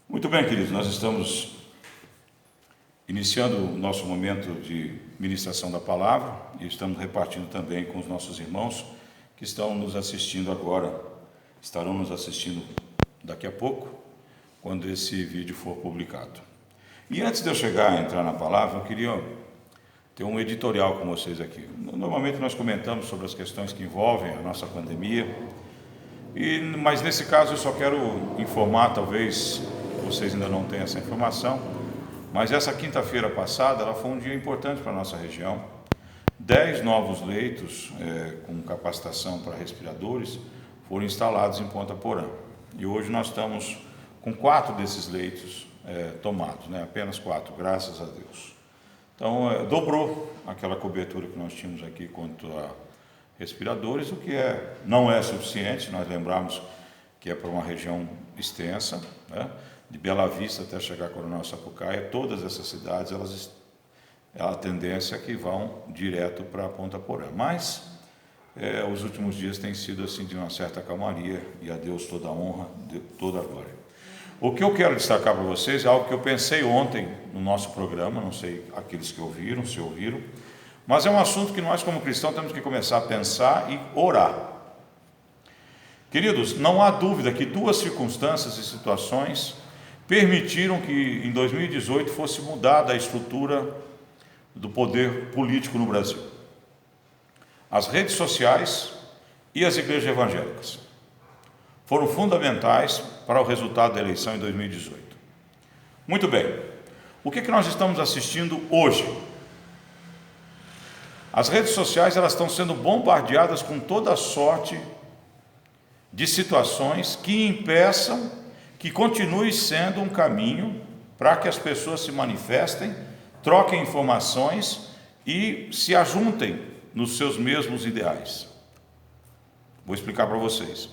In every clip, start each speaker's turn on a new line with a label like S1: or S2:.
S1: Muito bem, queridos, nós estamos iniciando o nosso momento de ministração da palavra e estamos repartindo também com os nossos irmãos que estão nos assistindo agora, estarão nos assistindo daqui a pouco, quando esse vídeo for publicado. E antes de eu entrar na palavra, eu queria ter um editorial com vocês aqui. Normalmente nós comentamos sobre as questões que envolvem a nossa pandemia, mas nesse caso eu só quero informar, talvez vocês ainda não tenham essa informação, mas essa quinta-feira passada ela foi um dia importante para a nossa região. 10 novos leitos com capacitação para respiradores foram instalados em Ponta Porã. E hoje nós estamos com 4 desses leitos tomados, apenas 4, graças a Deus. Então, dobrou aquela cobertura que nós tínhamos aqui quanto a respiradores, o que não é suficiente. Nós lembramos que é para uma região extensa, de Bela Vista até chegar a Coronel Sapucaia, todas essas cidades, a tendência é que vão direto para Ponta Porã. Mas os últimos dias têm sido assim de uma certa calmaria, e a Deus toda a honra, toda a glória. O que eu quero destacar para vocês é algo que eu pensei ontem no nosso programa, não sei aqueles que ouviram, se ouviram, mas é um assunto que nós como cristãos temos que começar a pensar e orar. Queridos, não há dúvida que 2 circunstâncias e situações permitiram que em 2018 fosse mudada a estrutura do poder político no Brasil: as redes sociais e as igrejas evangélicas foram fundamentais para o resultado da eleição em 2018. Muito bem, o que nós estamos assistindo hoje? As redes sociais elas estão sendo bombardeadas com toda a sorte de situações que impeçam que continue sendo um caminho para que as pessoas se manifestem, troquem informações e se ajuntem nos seus mesmos ideais. Vou explicar para vocês.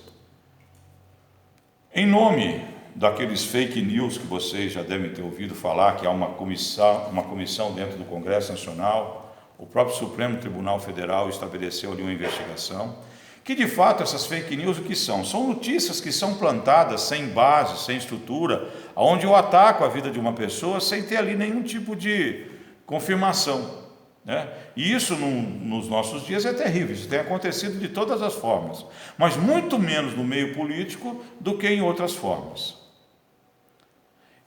S1: Em nome daqueles fake news que vocês já devem ter ouvido falar, que há uma comissão dentro do Congresso Nacional, o próprio Supremo Tribunal Federal estabeleceu ali uma investigação, que de fato essas fake news o que são? São notícias que são plantadas sem base, sem estrutura, onde eu ataco a vida de uma pessoa sem ter ali nenhum tipo de confirmação. E isso nos nossos dias é terrível, isso tem acontecido de todas as formas, mas muito menos no meio político do que em outras formas.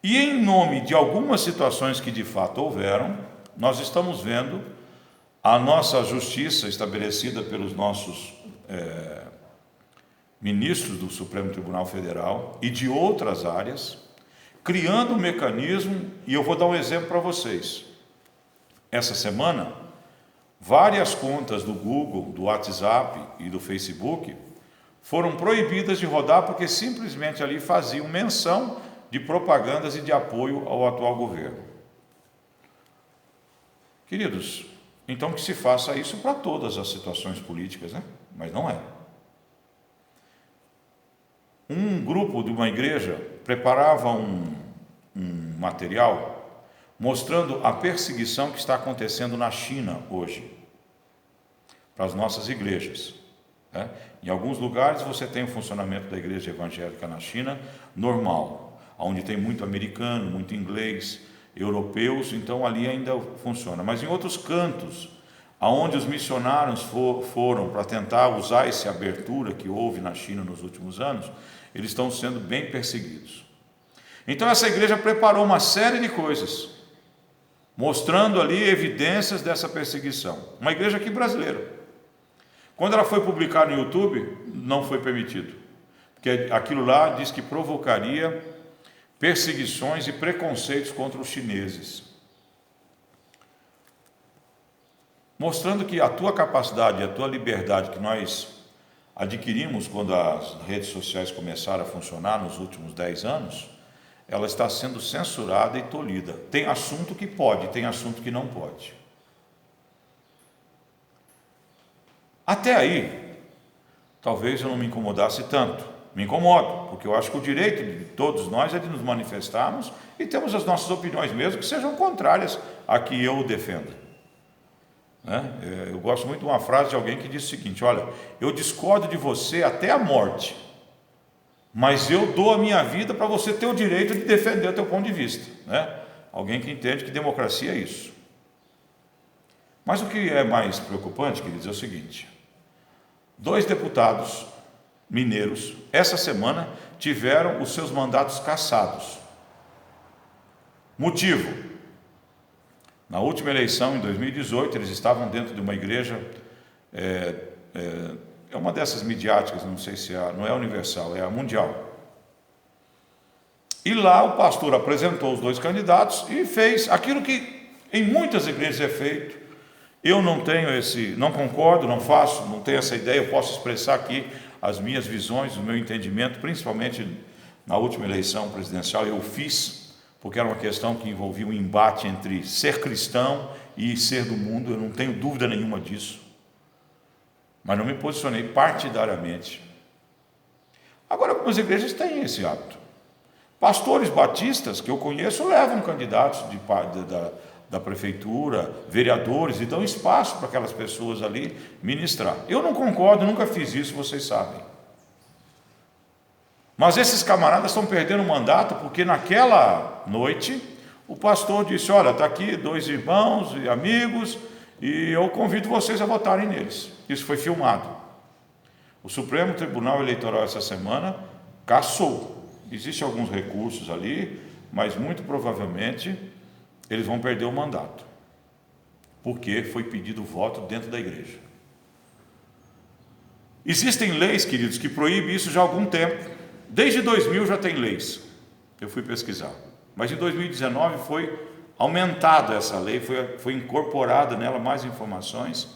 S1: E em nome de algumas situações que de fato houveram, nós estamos vendo a nossa justiça estabelecida pelos nossos ministros do Supremo Tribunal Federal e de outras áreas, criando um mecanismo, e eu vou dar um exemplo para vocês. Essa semana, várias contas do Google, do WhatsApp e do Facebook foram proibidas de rodar porque simplesmente ali faziam menção de propagandas e de apoio ao atual governo. Queridos, então que se faça isso para todas as situações políticas, mas não é. Um grupo de uma igreja preparava um material mostrando a perseguição que está acontecendo na China hoje, para as nossas igrejas. Em alguns lugares você tem o funcionamento da igreja evangélica na China normal, onde tem muito americano, muito inglês, europeus, então ali ainda funciona. Mas em outros cantos, aonde os missionários foram para tentar usar essa abertura que houve na China nos últimos anos, eles estão sendo bem perseguidos. Então essa igreja preparou uma série de coisas, mostrando ali evidências dessa perseguição. Uma igreja aqui brasileira. Quando ela foi publicar no YouTube, não foi permitido, porque aquilo lá diz que provocaria perseguições e preconceitos contra os chineses. Mostrando que a tua capacidade, a tua liberdade que nós adquirimos quando as redes sociais começaram a funcionar nos últimos 10 anos, ela está sendo censurada e tolhida. Tem assunto que pode, tem assunto que não pode. Até aí, talvez eu não me incomodasse tanto. Me incomodo, porque eu acho que o direito de todos nós é de nos manifestarmos e temos as nossas opiniões, mesmo que sejam contrárias a que eu defenda. Eu gosto muito de uma frase de alguém que diz o seguinte: olha, eu discordo de você até a morte, mas eu dou a minha vida para você ter o direito de defender o teu ponto de vista, né? Alguém que entende que democracia é isso. Mas o que é mais preocupante, queridos, é o seguinte: 2 deputados mineiros, essa semana, tiveram os seus mandatos cassados. Motivo: na última eleição, em 2018, eles estavam dentro de uma igreja, é uma dessas midiáticas, não sei se não é a Universal, é a Mundial. E lá o pastor apresentou os 2 candidatos e fez aquilo que em muitas igrejas é feito. Eu não tenho não concordo, não faço, não tenho essa ideia, eu posso expressar aqui as minhas visões, o meu entendimento, principalmente na última eleição presidencial eu fiz, porque era uma questão que envolvia um embate entre ser cristão e ser do mundo, eu não tenho dúvida nenhuma disso, mas não me posicionei partidariamente. Agora, algumas igrejas têm esse hábito. Pastores batistas que eu conheço levam candidatos da prefeitura, vereadores, e dão espaço para aquelas pessoas ali ministrar. Eu não concordo, nunca fiz isso, vocês sabem. Mas esses camaradas estão perdendo o mandato porque naquela noite o pastor disse: olha, está aqui 2 irmãos e amigos e eu convido vocês a votarem neles. Isso foi filmado. O Supremo Tribunal Eleitoral essa semana cassou. Existem alguns recursos ali, mas muito provavelmente eles vão perder o mandato, porque foi pedido voto dentro da igreja. Existem leis, queridos, que proíbem isso já há algum tempo. Desde 2000 já tem leis. Eu fui pesquisar. Mas em 2019 foi aumentada essa lei, foi incorporada nela mais informações.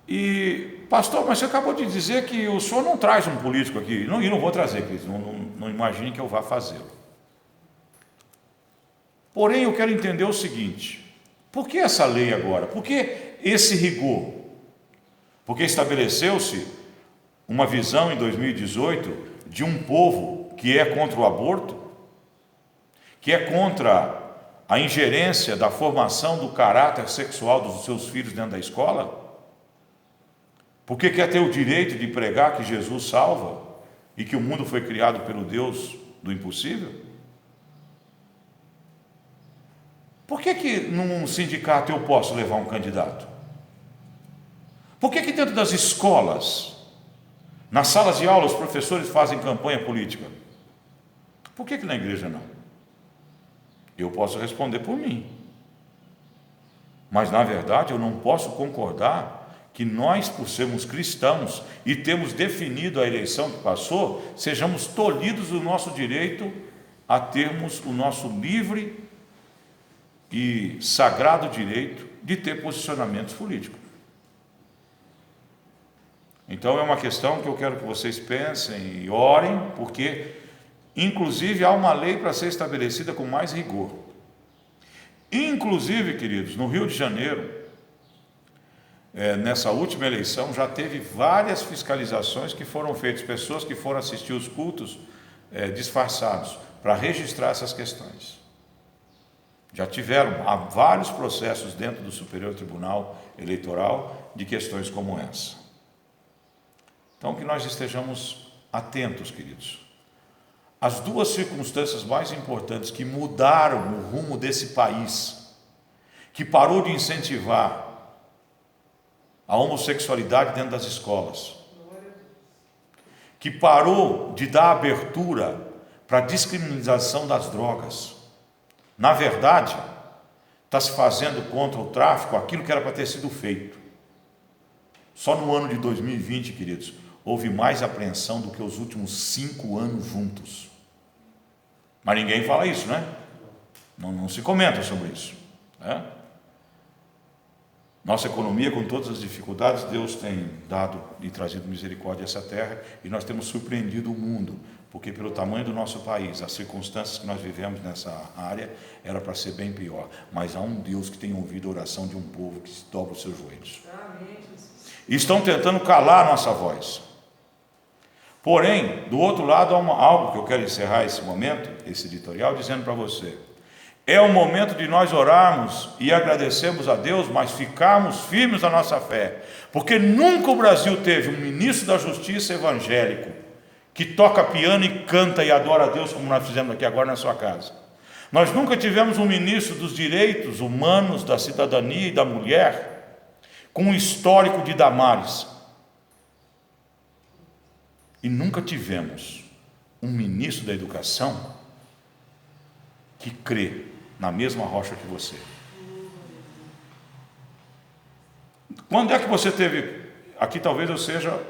S1: E, pastor, mas você acabou de dizer que o senhor não traz um político aqui. E não vou trazer, queridos, não imagine que eu vá fazê-lo. Porém, eu quero entender o seguinte: por que essa lei agora? Por que esse rigor? Porque estabeleceu-se uma visão em 2018 de um povo que é contra o aborto, que é contra a ingerência da formação do caráter sexual dos seus filhos dentro da escola, porque quer ter o direito de pregar que Jesus salva e que o mundo foi criado pelo Deus do impossível. Por que num sindicato eu posso levar um candidato? Por que dentro das escolas, nas salas de aula, os professores fazem campanha política? Por que na igreja não? Eu posso responder por mim. Mas, na verdade, eu não posso concordar que nós, por sermos cristãos e temos definido a eleição que passou, sejamos tolhidos do nosso direito a termos o nosso livre e sagrado direito de ter posicionamentos políticos. Então é uma questão que eu quero que vocês pensem e orem, porque inclusive há uma lei para ser estabelecida com mais rigor. Inclusive, queridos, no Rio de Janeiro, nessa última eleição já teve várias fiscalizações que foram feitas, pessoas que foram assistir os cultos disfarçados para registrar essas questões. Já tiveram há vários processos dentro do Superior Tribunal Eleitoral de questões como essa. Então, que nós estejamos atentos, queridos. As 2 circunstâncias mais importantes que mudaram o rumo desse país, que parou de incentivar a homossexualidade dentro das escolas, que parou de dar abertura para a descriminalização das drogas. Na verdade, está se fazendo contra o tráfico aquilo que era para ter sido feito. Só no ano de 2020, queridos, houve mais apreensão do que os últimos 5 anos juntos. Mas ninguém fala isso, né? Não se comenta sobre isso, né? Nossa economia, com todas as dificuldades, Deus tem dado e trazido misericórdia a essa terra, e nós temos surpreendido o mundo, porque pelo tamanho do nosso país, as circunstâncias que nós vivemos nessa área, era para ser bem pior. Mas há um Deus que tem ouvido a oração de um povo que dobra os seus joelhos. E estão tentando calar a nossa voz. Porém, do outro lado, há algo que eu quero encerrar esse momento, esse editorial, dizendo para você: é o momento de nós orarmos e agradecermos a Deus, mas ficarmos firmes na nossa fé, porque nunca o Brasil teve um ministro da Justiça evangélico que toca piano e canta e adora a Deus, como nós fizemos aqui agora na sua casa. Nós nunca tivemos um ministro dos direitos humanos, da cidadania e da mulher, com um histórico de Damares. E nunca tivemos um ministro da educação que crê na mesma rocha que você. Quando é que você teve? Aqui talvez eu seja,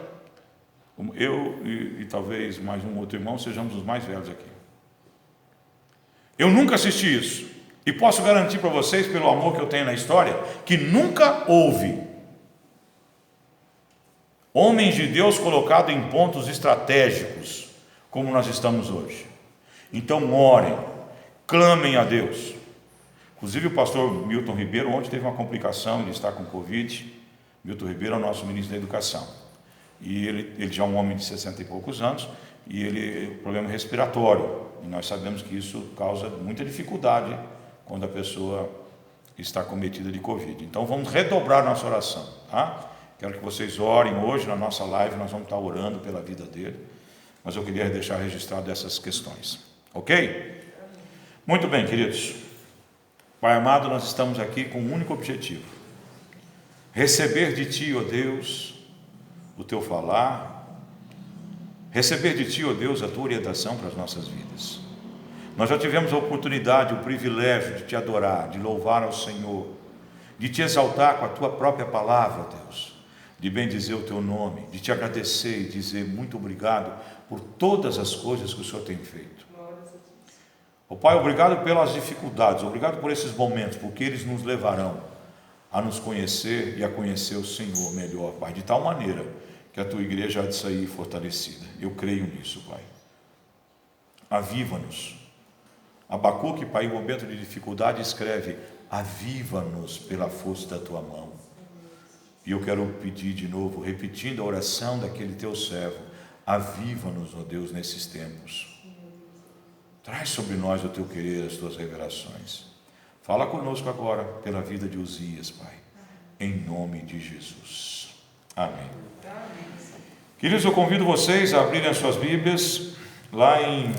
S1: eu e talvez mais um outro irmão, sejamos os mais velhos aqui. Eu nunca assisti isso. E posso garantir para vocês, pelo amor que eu tenho na história, que nunca houve homens de Deus colocados em pontos estratégicos, como nós estamos hoje. Então orem, clamem a Deus. Inclusive o pastor Milton Ribeiro ontem teve uma complicação, ele está com Covid. Milton Ribeiro é o nosso ministro da Educação. E ele já é um homem de 60 e poucos anos, e ele problema respiratório. E nós sabemos que isso causa muita dificuldade quando a pessoa está cometida de Covid. Então vamos redobrar nossa oração, tá? Quero que vocês orem hoje na nossa live, nós vamos estar orando pela vida dele, mas eu queria deixar registrado essas questões, ok? Muito bem, queridos. Pai amado, nós estamos aqui com um único objetivo: receber de Ti, ó Deus, o Teu falar, receber de Ti, ó Deus, a Tua orientação para as nossas vidas. Nós já tivemos a oportunidade, o privilégio de Te adorar, de louvar ao Senhor, de Te exaltar com a Tua própria palavra, Deus, de bendizer o Teu nome, de Te agradecer e dizer muito obrigado por todas as coisas que o Senhor tem feito. Ó Pai, obrigado pelas dificuldades, obrigado por esses momentos, porque eles nos levarão a nos conhecer e a conhecer o Senhor melhor, Pai, de tal maneira que a Tua igreja há de sair fortalecida. Eu creio nisso, Pai. Aviva-nos. Abacuque, Pai, em momento de dificuldade, escreve: aviva-nos pela força da Tua mão. E eu quero pedir de novo, repetindo a oração daquele Teu servo: aviva-nos, ó Deus, nesses tempos. Traz sobre nós o Teu querer, as Tuas revelações. Fala conosco agora pela vida de Uzias, Pai, em nome de Jesus. Amém. Queridos, eu convido vocês a abrirem as suas Bíblias, lá em...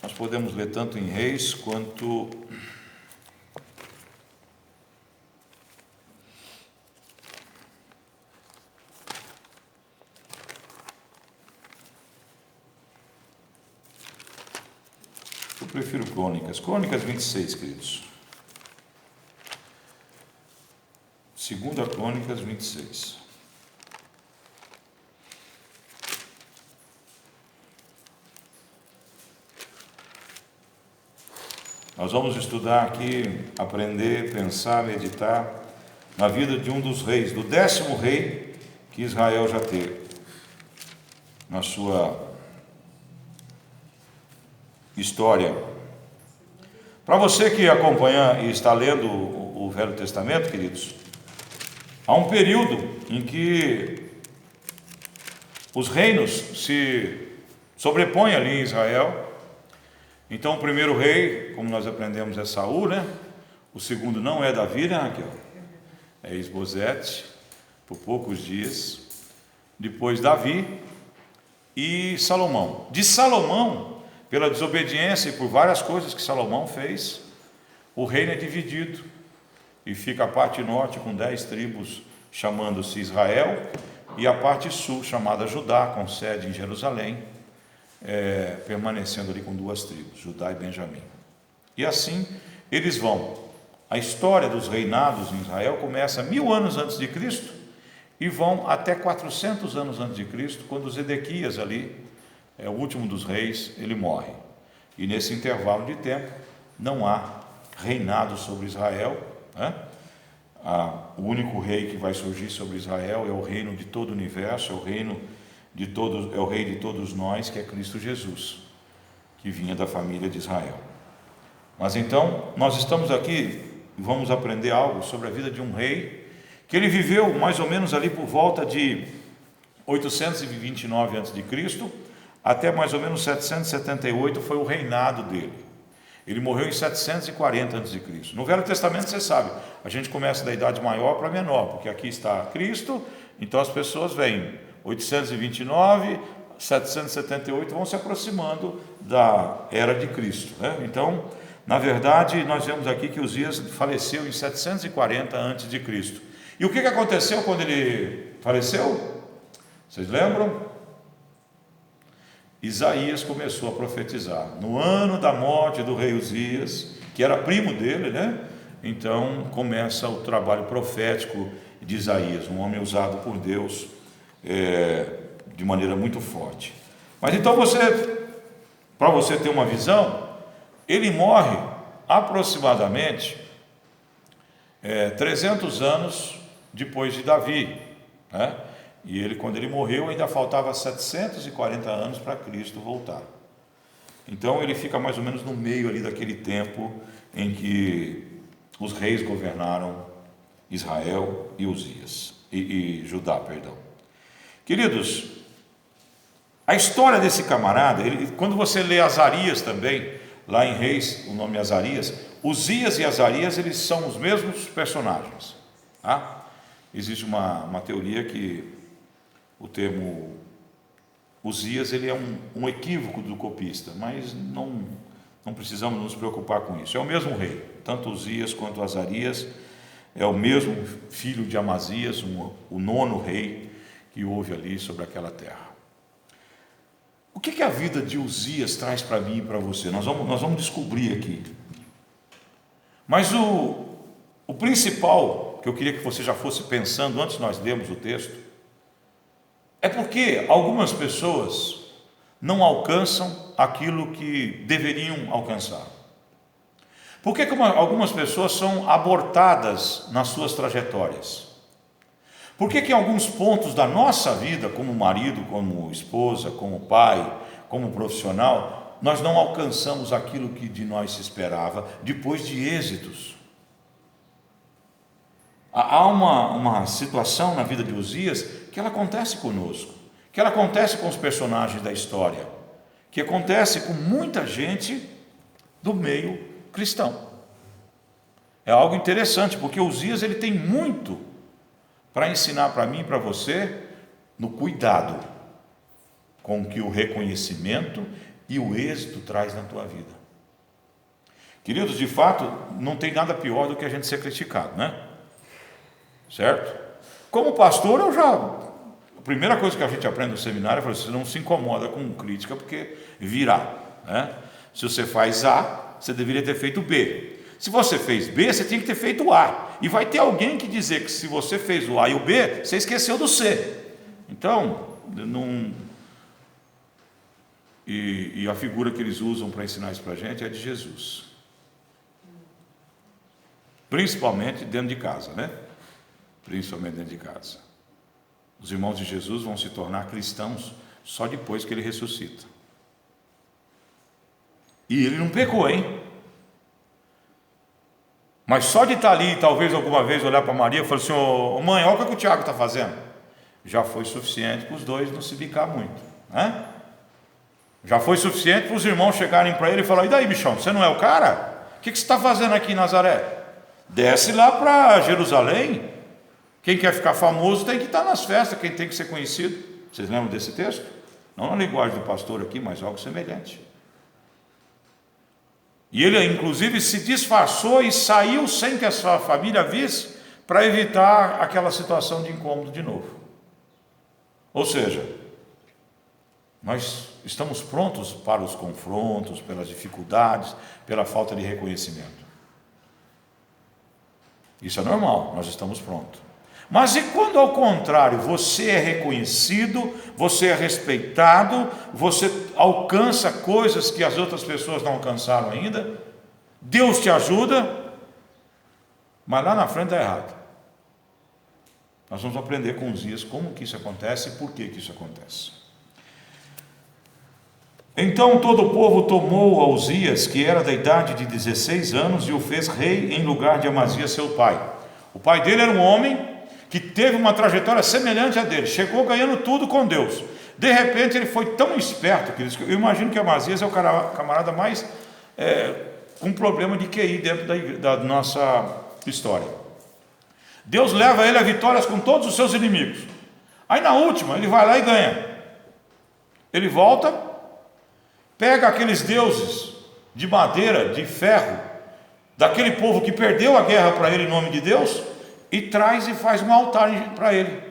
S1: Nós podemos ler tanto em Reis, quanto... Eu prefiro Crônicas. Crônicas 26, queridos. 2 Crônicas 26. Nós vamos estudar aqui, aprender, pensar, meditar na vida de um dos reis, do 10º rei que Israel já teve, na sua história. Para você que acompanha e está lendo o Velho Testamento, queridos, há um período em que os reinos se sobrepõem ali em Israel. Então o primeiro rei, como nós aprendemos, é Saul, né? O segundo não é Davi, né, Raquel? É Isbosete, por poucos dias. Depois Davi e Salomão. De Salomão, pela desobediência e por várias coisas que Salomão fez, o reino é dividido e fica a parte norte com 10 tribos, chamando-se Israel, e a parte sul, chamada Judá, com sede em Jerusalém, permanecendo ali com 2 tribos, Judá e Benjamim. E assim eles vão. A história dos reinados em Israel começa 1000 anos antes de Cristo e vão até 400 anos antes de Cristo, quando Zedequias ali, o último dos reis, ele morre. E nesse intervalo de tempo não há reinado sobre Israel, né? O único rei que vai surgir sobre Israel é o reino de todo o universo, é o rei de todos nós, que é Cristo Jesus, que vinha da família de Israel. Mas então, nós estamos aqui e vamos aprender algo sobre a vida de um rei, que ele viveu mais ou menos ali por volta de 829 a.C., até mais ou menos 778 foi o reinado dele. Ele morreu em 740 a.C. No Velho Testamento, você sabe, a gente começa da idade maior para menor, porque aqui está Cristo, então as pessoas veem 829, 778 vão se aproximando da era de Cristo, né? Então, na verdade, nós vemos aqui que Uzias faleceu em 740 a.C. E o que aconteceu quando ele faleceu? Vocês lembram? Isaías começou a profetizar. No ano da morte do rei Uzias, que era primo dele, né? Então começa o trabalho profético de Isaías, um homem usado por Deus de maneira muito forte. Mas então para você ter uma visão, ele morre aproximadamente 300 anos depois de Davi, né? E ele, quando ele morreu, ainda faltava 740 anos para Cristo voltar. Então ele fica mais ou menos no meio ali daquele tempo em que os reis governaram Israel e Uzias, e Judá, perdão. Queridos, a história desse camarada, quando você lê Azarias também, lá em Reis, o nome Azarias, Uzias e Azarias, eles são os mesmos personagens, tá? Existe uma teoria que o termo Uzias ele é um equívoco do copista, mas não precisamos nos preocupar com isso. É o mesmo rei, tanto Uzias quanto Azarias, é o mesmo filho de Amazias, o 9º rei que houve ali sobre aquela terra. O que a vida de Uzias traz para mim e para você? Nós vamos descobrir aqui. Mas o principal que eu queria que você já fosse pensando antes de nós lermos o texto, é porque algumas pessoas não alcançam aquilo que deveriam alcançar. Por que algumas pessoas são abortadas nas suas trajetórias? Por que em alguns pontos da nossa vida, como marido, como esposa, como pai, como profissional, nós não alcançamos aquilo que de nós se esperava depois de êxitos? Há uma situação na vida de Uzias que ela acontece conosco, que ela acontece com os personagens da história, que acontece com muita gente do meio cristão. É algo interessante, porque Uzias ele tem muito para ensinar para mim e para você no cuidado com que o reconhecimento e o êxito traz na tua vida. Queridos, de fato, não tem nada pior do que a gente ser criticado, né? Certo? Como pastor, a primeira coisa que a gente aprende no seminário é que você não se incomoda com crítica, porque virá, né? Se você faz A, você deveria ter feito B. Se você fez B, você tinha que ter feito A. E vai ter alguém que dizer que se você fez o A e o B, você esqueceu do C. Então, E a figura que eles usam para ensinar isso para a gente é de Jesus. Principalmente dentro de casa, né? Principalmente dentro de casa. Os irmãos de Jesus vão se tornar cristãos só depois que ele ressuscita. E ele não pecou, hein? Mas só de estar ali, talvez alguma vez olhar para Maria e falar assim: ô mãe, olha o que o Tiago está fazendo. Já foi suficiente para os dois não se bicar muito, né? Já foi suficiente para os irmãos chegarem para ele e falar: e daí, bichão, você não é o cara? O que você está fazendo aqui em Nazaré? Desce lá para Jerusalém. Quem quer ficar famoso tem que estar nas festas, quem tem que ser conhecido. Vocês lembram desse texto? Não na linguagem do pastor aqui, mas algo semelhante. E ele, inclusive, se disfarçou e saiu sem que a sua família visse, para evitar aquela situação de incômodo de novo. Ou seja, nós estamos prontos para os confrontos, pelas dificuldades, pela falta de reconhecimento. Isso é normal, nós estamos prontos. Mas e quando ao contrário, você é reconhecido, você é respeitado, você alcança coisas que as outras pessoas não alcançaram ainda, Deus te ajuda, mas lá na frente dá errado. Nós vamos aprender com os dias como que isso acontece e por que isso acontece. Então todo o povo tomou a Uzias, que era da idade de 16 anos, e o fez rei em lugar de Amazias seu pai. O pai dele era um homem que teve uma trajetória semelhante à dele, chegou ganhando tudo com Deus. De repente ele foi tão esperto, que eu imagino que Amazias é o camarada mais com problema de QI dentro da nossa história. Deus leva ele a vitórias com todos os seus inimigos. Aí na última, ele vai lá e ganha. Ele volta, pega aqueles deuses de madeira, de ferro, daquele povo que perdeu a guerra para ele em nome de Deus, e traz e faz um altar para ele.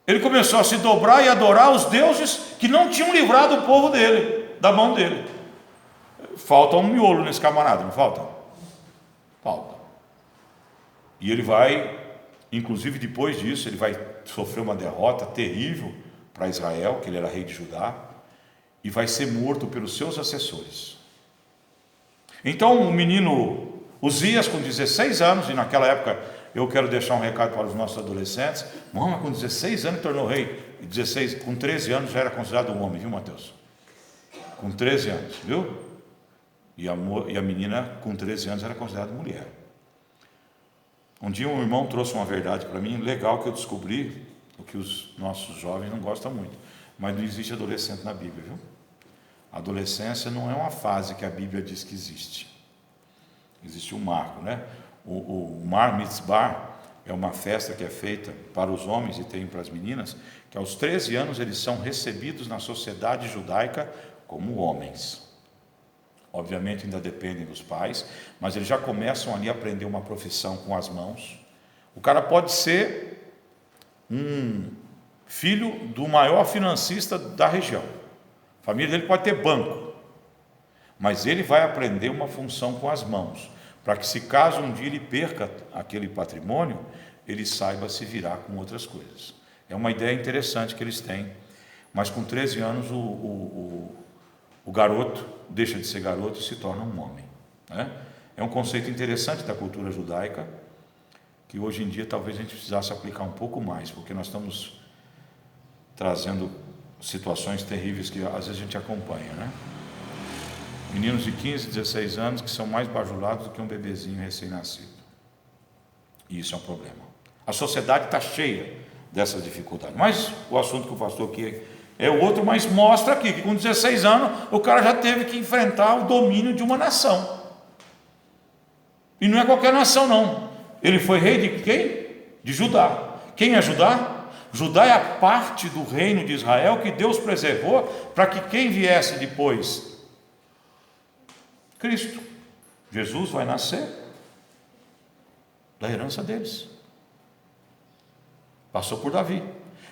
S1: Ele começou a se dobrar e adorar os deuses que não tinham livrado o povo dele, da mão dele. Falta um miolo nesse camarada, não falta? Falta. E ele vai, inclusive depois disso, ele vai sofrer uma derrota terrível para Israel, que ele era rei de Judá, e vai ser morto pelos seus assessores. Então o menino Uzias, com 16 anos, e naquela época eu quero deixar um recado para os nossos adolescentes, Muhammad com 16 anos tornou rei, e 16, com 13 anos já era considerado um homem, viu, Mateus? Com 13 anos, viu? E a menina com 13 anos era considerada mulher. Um dia um irmão trouxe uma verdade para mim, legal, que eu descobri, o que os nossos jovens não gostam muito, mas não existe adolescente na Bíblia, viu? A adolescência não é uma fase que a Bíblia diz que existe. Existe um marco, né? O Mar Mitzvah é uma festa que é feita para os homens e tem para as meninas, que aos 13 anos eles são recebidos na sociedade judaica como homens. Obviamente ainda dependem dos pais, mas eles já começam ali a aprender uma profissão com as mãos. O cara pode ser um filho do maior financista da região. A família dele pode ter banco, mas ele vai aprender uma função com as mãos, para que se caso um dia ele perca aquele patrimônio, ele saiba se virar com outras coisas. É uma ideia interessante que eles têm, mas com 13 anos o garoto deixa de ser garoto e se torna um homem, né? É um conceito interessante da cultura judaica, que hoje em dia talvez a gente precisasse aplicar um pouco mais, porque nós estamos trazendo situações terríveis que às vezes a gente acompanha, né? Meninos de 15, 16 anos que são mais bajulados do que um bebezinho recém-nascido. E isso é um problema. A sociedade está cheia dessas dificuldades. Mas o assunto que o pastor aqui é outro, mas mostra aqui que com 16 anos o cara já teve que enfrentar o domínio de uma nação. E não é qualquer nação, não. Ele foi rei de quem? De Judá. Quem é Judá? Judá é a parte do reino de Israel que Deus preservou para que quem viesse depois, Cristo, Jesus, vai nascer da herança deles. Passou por Davi.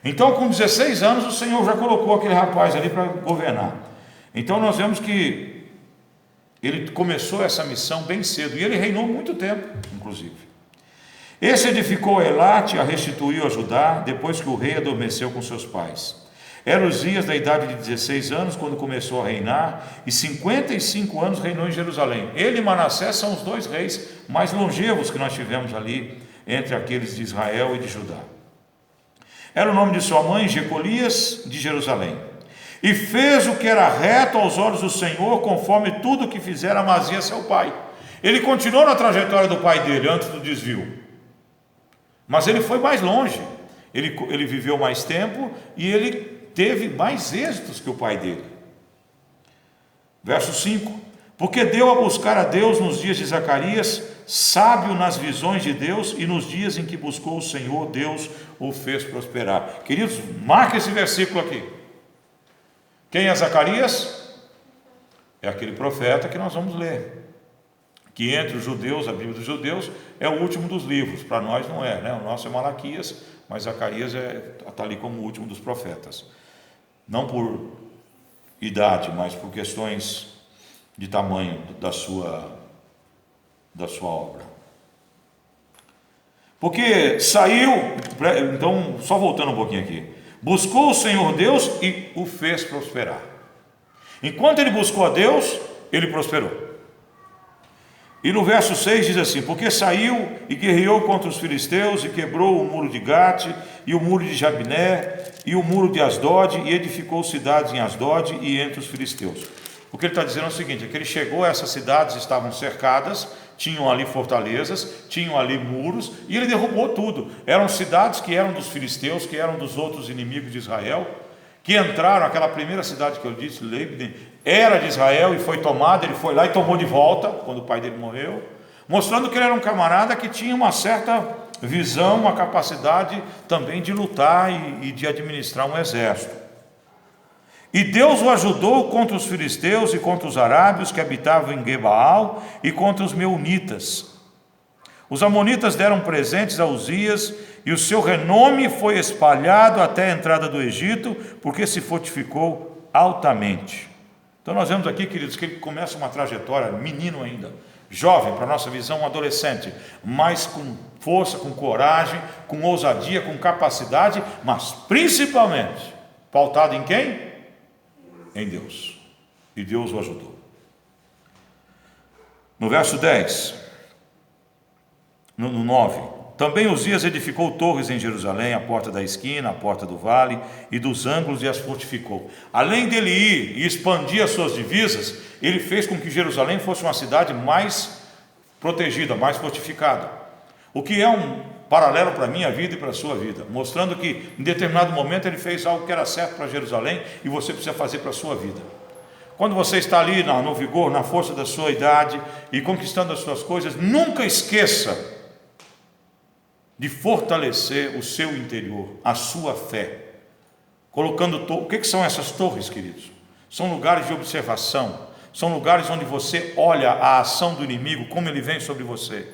S1: Então, com 16 anos, o Senhor já colocou aquele rapaz ali para governar. Então, nós vemos que ele começou essa missão bem cedo, e ele reinou muito tempo, inclusive. Esse edificou Elate, a restituiu a Judá, depois que o rei adormeceu com seus pais. Era Uzias da idade de 16 anos, quando começou a reinar, e 55 anos reinou em Jerusalém. Ele e Manassés são os dois reis mais longevos que nós tivemos ali, entre aqueles de Israel e de Judá. Era o nome de sua mãe, Jecolias, de Jerusalém. E fez o que era reto aos olhos do Senhor, conforme tudo que fizera Amazias seu pai. Ele continuou na trajetória do pai dele, antes do desvio. Mas ele foi mais longe. Ele viveu mais tempo e ele teve mais êxitos que o pai dele. Verso 5: porque deu a buscar a Deus nos dias de Zacarias, sábio nas visões de Deus, e nos dias em que buscou o Senhor, Deus o fez prosperar. Queridos, marque esse versículo aqui. Quem é Zacarias? É aquele profeta que nós vamos ler, que entre os judeus, a Bíblia dos judeus, é o último dos livros. Para nós não é, né? O nosso é Malaquias, mas Zacarias está ali como o último dos profetas. Não por idade, mas por questões de tamanho da sua obra. Porque saiu, então, só voltando um pouquinho aqui, buscou o Senhor Deus e o fez prosperar. Enquanto ele buscou a Deus, ele prosperou. E no verso 6 diz assim: porque saiu e guerreou contra os filisteus, e quebrou o muro de Gate, e o muro de Jabné, e o muro de Asdod, e edificou cidades em Asdod e entre os filisteus. O que ele está dizendo é o seguinte: é que ele chegou a essas cidades, estavam cercadas, tinham ali fortalezas, tinham ali muros, e ele derrubou tudo. Eram cidades que eram dos filisteus, que eram dos outros inimigos de Israel, que entraram. Aquela primeira cidade que eu disse, Leibnin, era de Israel e foi tomada. Ele foi lá e tomou de volta quando o pai dele morreu, mostrando que ele era um camarada que tinha uma certa visão, uma capacidade também de lutar e de administrar um exército. E Deus o ajudou contra os filisteus e contra os arábios que habitavam em Gebaal e contra os meunitas. Os amonitas deram presentes a Uzias e o seu renome foi espalhado até a entrada do Egito, porque se fortificou altamente. Então nós vemos aqui, queridos, que ele começa uma trajetória, menino ainda, jovem, para a nossa visão, um adolescente, mas com força, com coragem, com ousadia, com capacidade, mas principalmente pautado em quem? Em Deus. E Deus o ajudou. No verso 10, no 9, também Uzias edificou torres em Jerusalém, a porta da esquina, a porta do vale e dos ângulos, e as fortificou. Além dele ir e expandir as suas divisas, ele fez com que Jerusalém fosse uma cidade mais protegida, mais fortificada. O que é um paralelo para a minha vida e para a sua vida, mostrando que em determinado momento ele fez algo que era certo para Jerusalém e você precisa fazer para a sua vida. Quando você está ali no vigor, na força da sua idade e conquistando as suas coisas, nunca esqueça de fortalecer o seu interior, a sua fé, colocando o que são essas torres, queridos? São lugares de observação, são lugares onde você olha a ação do inimigo, como ele vem sobre você.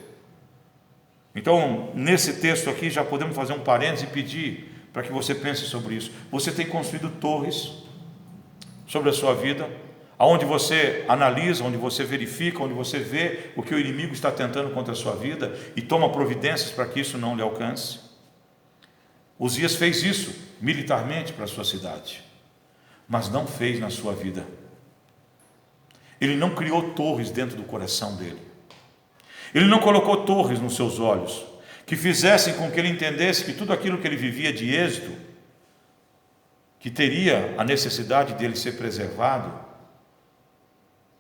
S1: Então, nesse texto aqui, já podemos fazer um parênteses e pedir para que você pense sobre isso. Você tem construído torres sobre a sua vida, aonde você analisa, onde você verifica, onde você vê o que o inimigo está tentando contra a sua vida e toma providências para que isso não lhe alcance. Uzias fez isso militarmente para a sua cidade, mas não fez na sua vida. Ele não criou torres dentro do coração dele. Ele não colocou torres nos seus olhos, que fizessem com que ele entendesse que tudo aquilo que ele vivia de êxito, que teria a necessidade dele ser preservado,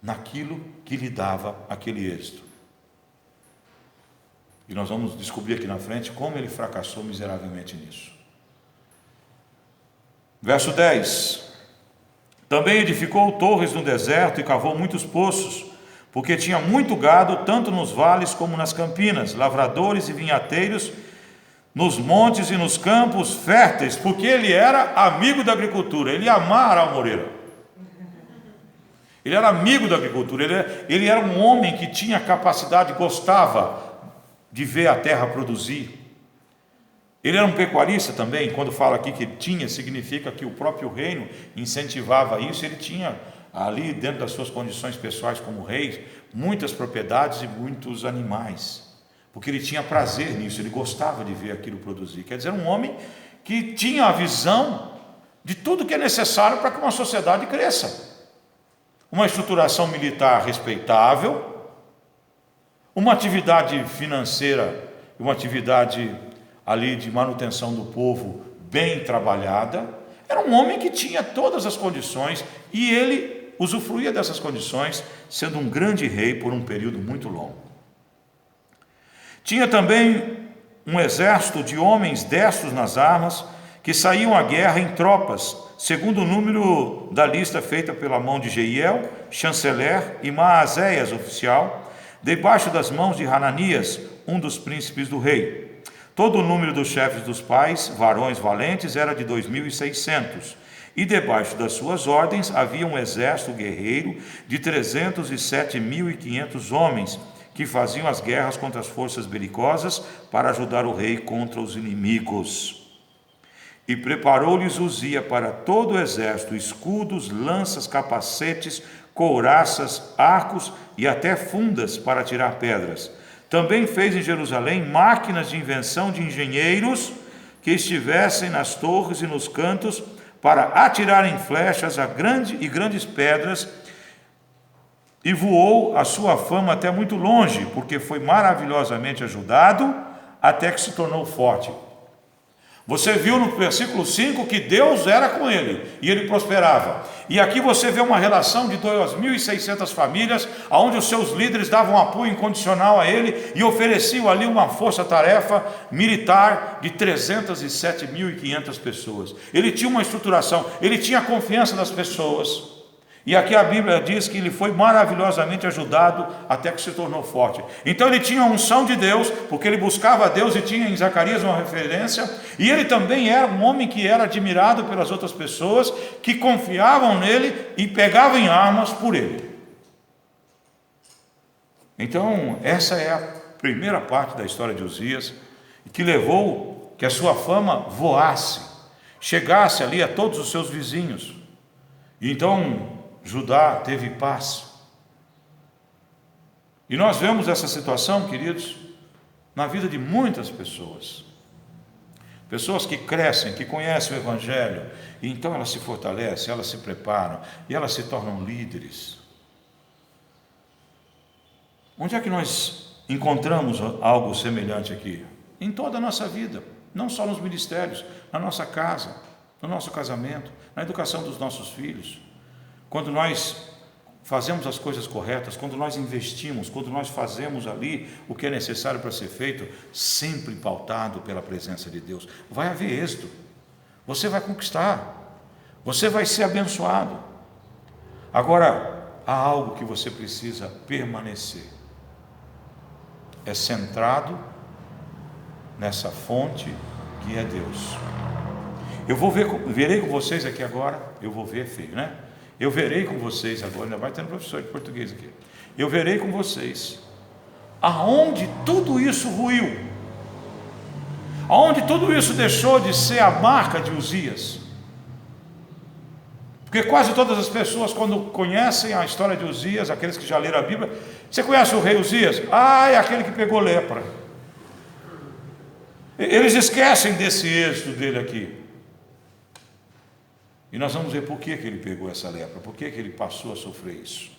S1: naquilo que lhe dava aquele êxito. E nós vamos descobrir aqui na frente como ele fracassou miseravelmente nisso. Verso 10. Também edificou torres no deserto e cavou muitos poços, porque tinha muito gado, tanto nos vales como nas campinas, lavradores e vinhateiros, nos montes e nos campos férteis, porque ele era amigo da agricultura, ele ia amar Amaral Moreira. Ele era amigo da agricultura, ele era um homem que tinha capacidade, gostava de ver a terra produzir. Ele era um pecuarista também. Quando fala aqui que tinha, significa que o próprio reino incentivava isso. Ele tinha ali, dentro das suas condições pessoais como rei, muitas propriedades e muitos animais, porque ele tinha prazer nisso, ele gostava de ver aquilo produzir. Quer dizer, um homem que tinha a visão de tudo que é necessário para que uma sociedade cresça. Uma estruturação militar respeitável, uma atividade financeira, uma atividade ali de manutenção do povo bem trabalhada. Era um homem que tinha todas as condições e ele usufruía dessas condições, sendo um grande rei por um período muito longo. Tinha também um exército de homens destros nas armas, que saíam à guerra em tropas, segundo o número da lista feita pela mão de Jeiel, chanceler, e Maazéias, oficial, debaixo das mãos de Hananias, um dos príncipes do rei. Todo o número dos chefes dos pais, varões valentes, era de 2.600, e debaixo das suas ordens havia um exército guerreiro de 307.500 homens, que faziam as guerras contra as forças belicosas para ajudar o rei contra os inimigos. E preparou-lhes Uzia para todo o exército escudos, lanças, capacetes, couraças, arcos e até fundas para tirar pedras. Também fez em Jerusalém máquinas de invenção de engenheiros que estivessem nas torres e nos cantos para atirarem flechas a grandes pedras, e voou a sua fama até muito longe, porque foi maravilhosamente ajudado até que se tornou forte. Você viu no versículo 5 que Deus era com ele e ele prosperava. E aqui você vê uma relação de 2.600 famílias, onde os seus líderes davam apoio incondicional a ele e ofereciam ali uma força-tarefa militar de 307.500 pessoas. Ele tinha uma estruturação, ele tinha a confiança das pessoas. E aqui a Bíblia diz que ele foi maravilhosamente ajudado até que se tornou forte. Então ele tinha a unção de Deus, porque ele buscava a Deus e tinha em Zacarias uma referência. E ele também era um homem que era admirado pelas outras pessoas, que confiavam nele e pegavam em armas por ele. Então essa é a primeira parte da história de Uzias, que levou que a sua fama voasse, chegasse ali a todos os seus vizinhos. E então Judá teve paz. E nós vemos essa situação, queridos, na vida de muitas pessoas. Pessoas que crescem, que conhecem o Evangelho, e então elas se fortalecem, elas se preparam, e elas se tornam líderes. Onde é que nós encontramos algo semelhante aqui? Em toda a nossa vida, não só nos ministérios, na nossa casa, no nosso casamento, na educação dos nossos filhos. Quando nós fazemos as coisas corretas, quando nós investimos, quando nós fazemos ali o que é necessário para ser feito, sempre pautado pela presença de Deus, vai haver êxito, você vai conquistar, você vai ser abençoado. Agora, há algo que você precisa permanecer, é centrado nessa fonte que é Deus. Verei com vocês aqui agora, eu vou ver, feio, né? Eu verei com vocês agora, ainda vai ter um professor de português aqui. Eu verei com vocês aonde tudo isso ruiu, aonde tudo isso deixou de ser a marca de Uzias. Porque quase todas as pessoas, quando conhecem a história de Uzias, aqueles que já leram a Bíblia, você conhece o rei Uzias? Ah, é aquele que pegou lepra. Eles esquecem desse êxito dele aqui. E nós vamos ver por que ele pegou essa lepra, por que ele passou a sofrer isso.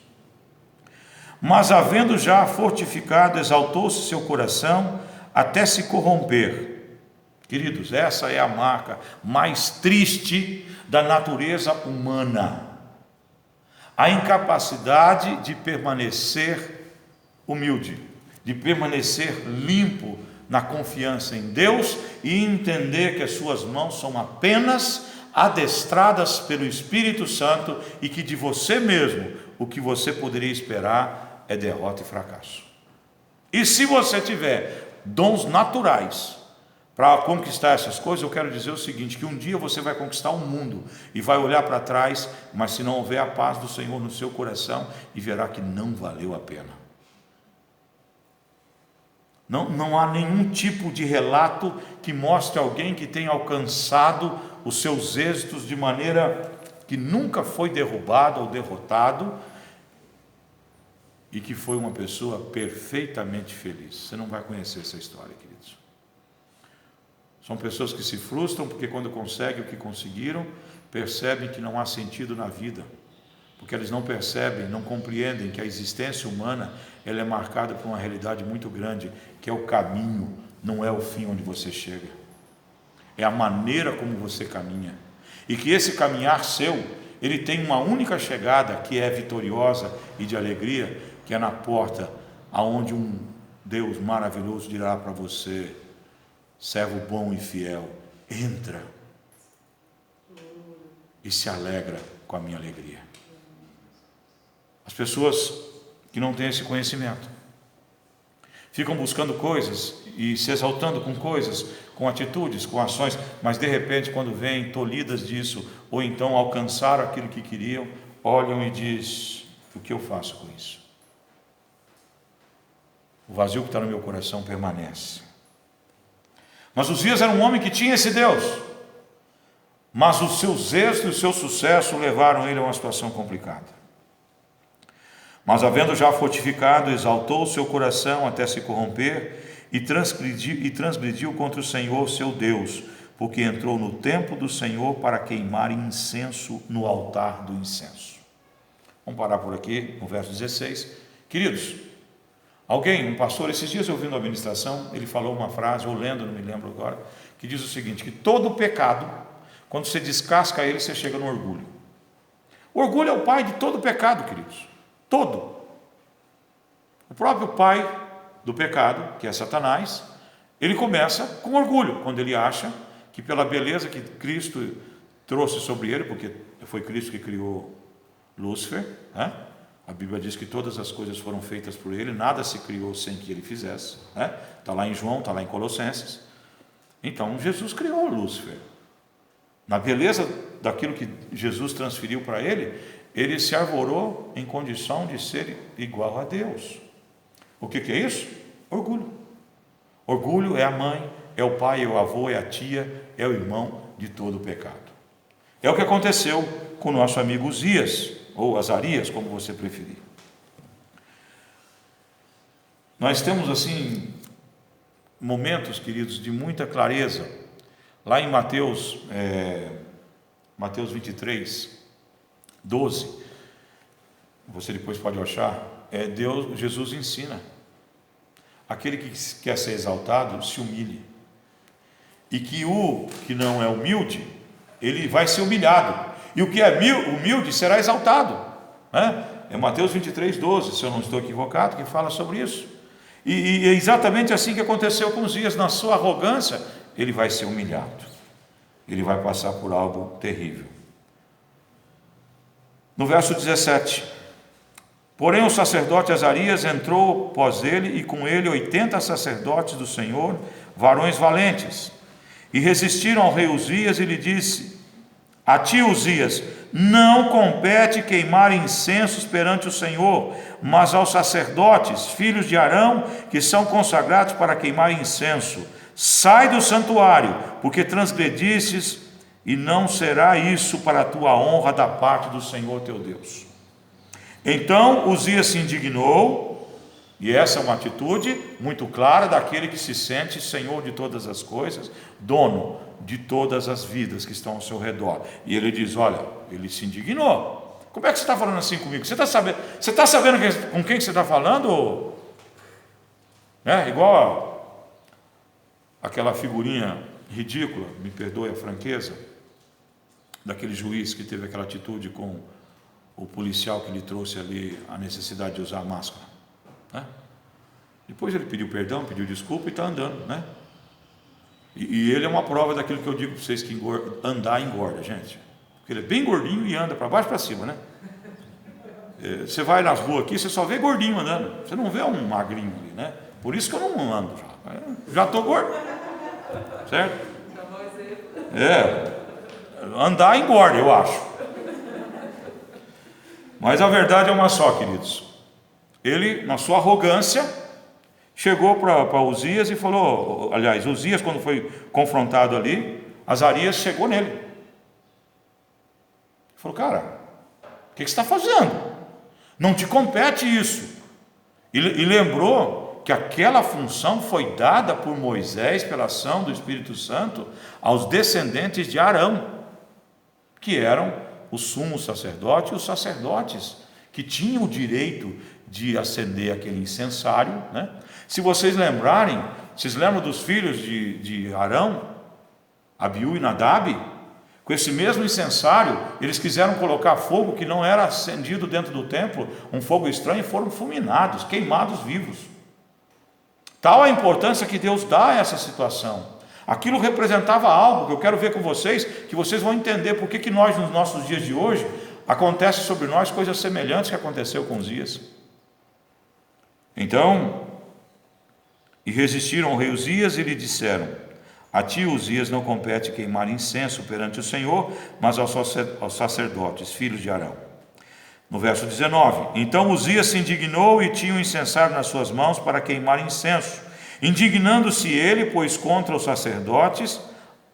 S1: Mas havendo já fortificado, exaltou-se seu coração até se corromper. Queridos, essa é a marca mais triste da natureza humana. A incapacidade de permanecer humilde, de permanecer limpo na confiança em Deus e entender que as suas mãos são apenas adestradas pelo Espírito Santo e que de você mesmo o que você poderia esperar é derrota e fracasso. E se você tiver dons naturais para conquistar essas coisas, eu quero dizer o seguinte, que um dia você vai conquistar o mundo e vai olhar para trás, mas se não houver a paz do Senhor no seu coração, e verá que não valeu a pena. Não há nenhum tipo de relato que mostre alguém que tenha alcançado os seus êxitos de maneira que nunca foi derrubado ou derrotado e que foi uma pessoa perfeitamente feliz. Você não vai conhecer essa história, queridos. São pessoas que se frustram porque quando conseguem o que conseguiram, percebem que não há sentido na vida, porque eles não percebem, não compreendem que a existência humana ela é marcada por uma realidade muito grande, que é o caminho, não é o fim onde você chega, é a maneira como você caminha, e que esse caminhar seu, ele tem uma única chegada que é vitoriosa e de alegria, que é na porta, aonde um Deus maravilhoso dirá para você: servo bom e fiel, entra e se alegra com a minha alegria. As pessoas que não têm esse conhecimento ficam buscando coisas e se exaltando com coisas, com atitudes, com ações, mas de repente quando vêm tolhidas disso, ou então alcançaram aquilo que queriam, olham e dizem: o que eu faço com isso? O vazio que está no meu coração permanece. Mas Uzias era um homem que tinha esse Deus, mas os seus êxitos e o seu sucesso levaram ele a uma situação complicada. Mas havendo já fortificado, exaltou o seu coração até se corromper e transgrediu contra o Senhor seu Deus, porque entrou no templo do Senhor para queimar incenso no altar do incenso. Vamos parar por aqui no verso 16. Queridos, um pastor, esses dias ouvindo a administração, ele falou uma frase, ou lendo, não me lembro agora, que diz o seguinte, que todo pecado, quando você descasca ele, você chega no orgulho. O orgulho é o pai de todo pecado, queridos. Todo. O próprio pai do pecado, que é Satanás, ele começa com orgulho, quando ele acha que pela beleza que Cristo trouxe sobre ele, porque foi Cristo que criou Lúcifer, né? A Bíblia diz que todas as coisas foram feitas por ele, nada se criou sem que ele fizesse, né? Está lá em João, está lá em Colossenses. Então Jesus criou Lúcifer. Na beleza daquilo que Jesus transferiu para ele, ele se arvorou em condição de ser igual a Deus. O que é isso? Orgulho. Orgulho é a mãe, é o pai, é o avô, é a tia, é o irmão de todo o pecado. É o que aconteceu com o nosso amigo Uzias, ou Azarias, como você preferir. Nós temos assim momentos, queridos, de muita clareza. Lá em Mateus 23, 12, você depois pode achar, Jesus ensina: aquele que quer ser exaltado, se humilhe, e que o que não é humilde, ele vai ser humilhado, e o que é humilde será exaltado, né? É Mateus 23, 12, se eu não estou equivocado, que fala sobre isso. E é exatamente assim que aconteceu com Uzias. Na sua arrogância, ele vai ser humilhado, ele vai passar por algo terrível. No verso 17: porém o sacerdote Azarias entrou após ele, e com ele 80 sacerdotes do Senhor, varões valentes, e resistiram ao rei Uzias, e lhe disse: a ti, Uzias, não compete queimar incensos perante o Senhor, mas aos sacerdotes, filhos de Arão, que são consagrados para queimar incenso. Sai do santuário, porque transgredistes, e não será isso para a tua honra da parte do Senhor teu Deus. Então Uzias se indignou, e essa é uma atitude muito clara daquele que se sente senhor de todas as coisas, dono de todas as vidas que estão ao seu redor. E ele diz: olha, ele se indignou. Como é que você está falando assim comigo? Você está sabendo com quem você está falando? Igual aquela figurinha ridícula, me perdoe a franqueza, daquele juiz que teve aquela atitude com o policial que lhe trouxe ali a necessidade de usar máscara, né? Depois ele pediu perdão, pediu desculpa e está andando, né? E ele é uma prova daquilo que eu digo para vocês, que andar engorda, gente. Porque ele é bem gordinho e anda para baixo e para cima, né? Você vai nas ruas aqui, você só vê gordinho andando, você não vê um magrinho ali, né? Por isso que eu não ando já estou gordo, certo? Andar engorda, eu acho. Mas a verdade é uma só, queridos. Ele, na sua arrogância, chegou para Uzias e falou, aliás, Uzias, quando foi confrontado ali, Azarias chegou nele. Falou: cara, o que você está fazendo? Não te compete isso. E lembrou que aquela função foi dada por Moisés, pela ação do Espírito Santo, aos descendentes de Arão, que eram o sumo sacerdote e os sacerdotes, que tinham o direito de acender aquele incensário, né? Se vocês lembrarem, vocês lembram dos filhos de Arão, Abiú e Nadab? Com esse mesmo incensário, eles quiseram colocar fogo que não era acendido dentro do templo, um fogo estranho, e foram fulminados, queimados vivos. Tal a importância que Deus dá a essa situação. Aquilo representava algo que eu quero ver com vocês, que vocês vão entender por que nós, nos nossos dias de hoje, acontece sobre nós coisas semelhantes que aconteceu com Uzias. Então, e resistiram ao rei Uzias e lhe disseram: a ti, Uzias, não compete queimar incenso perante o Senhor, mas aos sacerdotes, filhos de Arão. No verso 19: então Uzias se indignou e tinha o incensário nas suas mãos para queimar incenso. Indignando-se ele, pois contra os sacerdotes,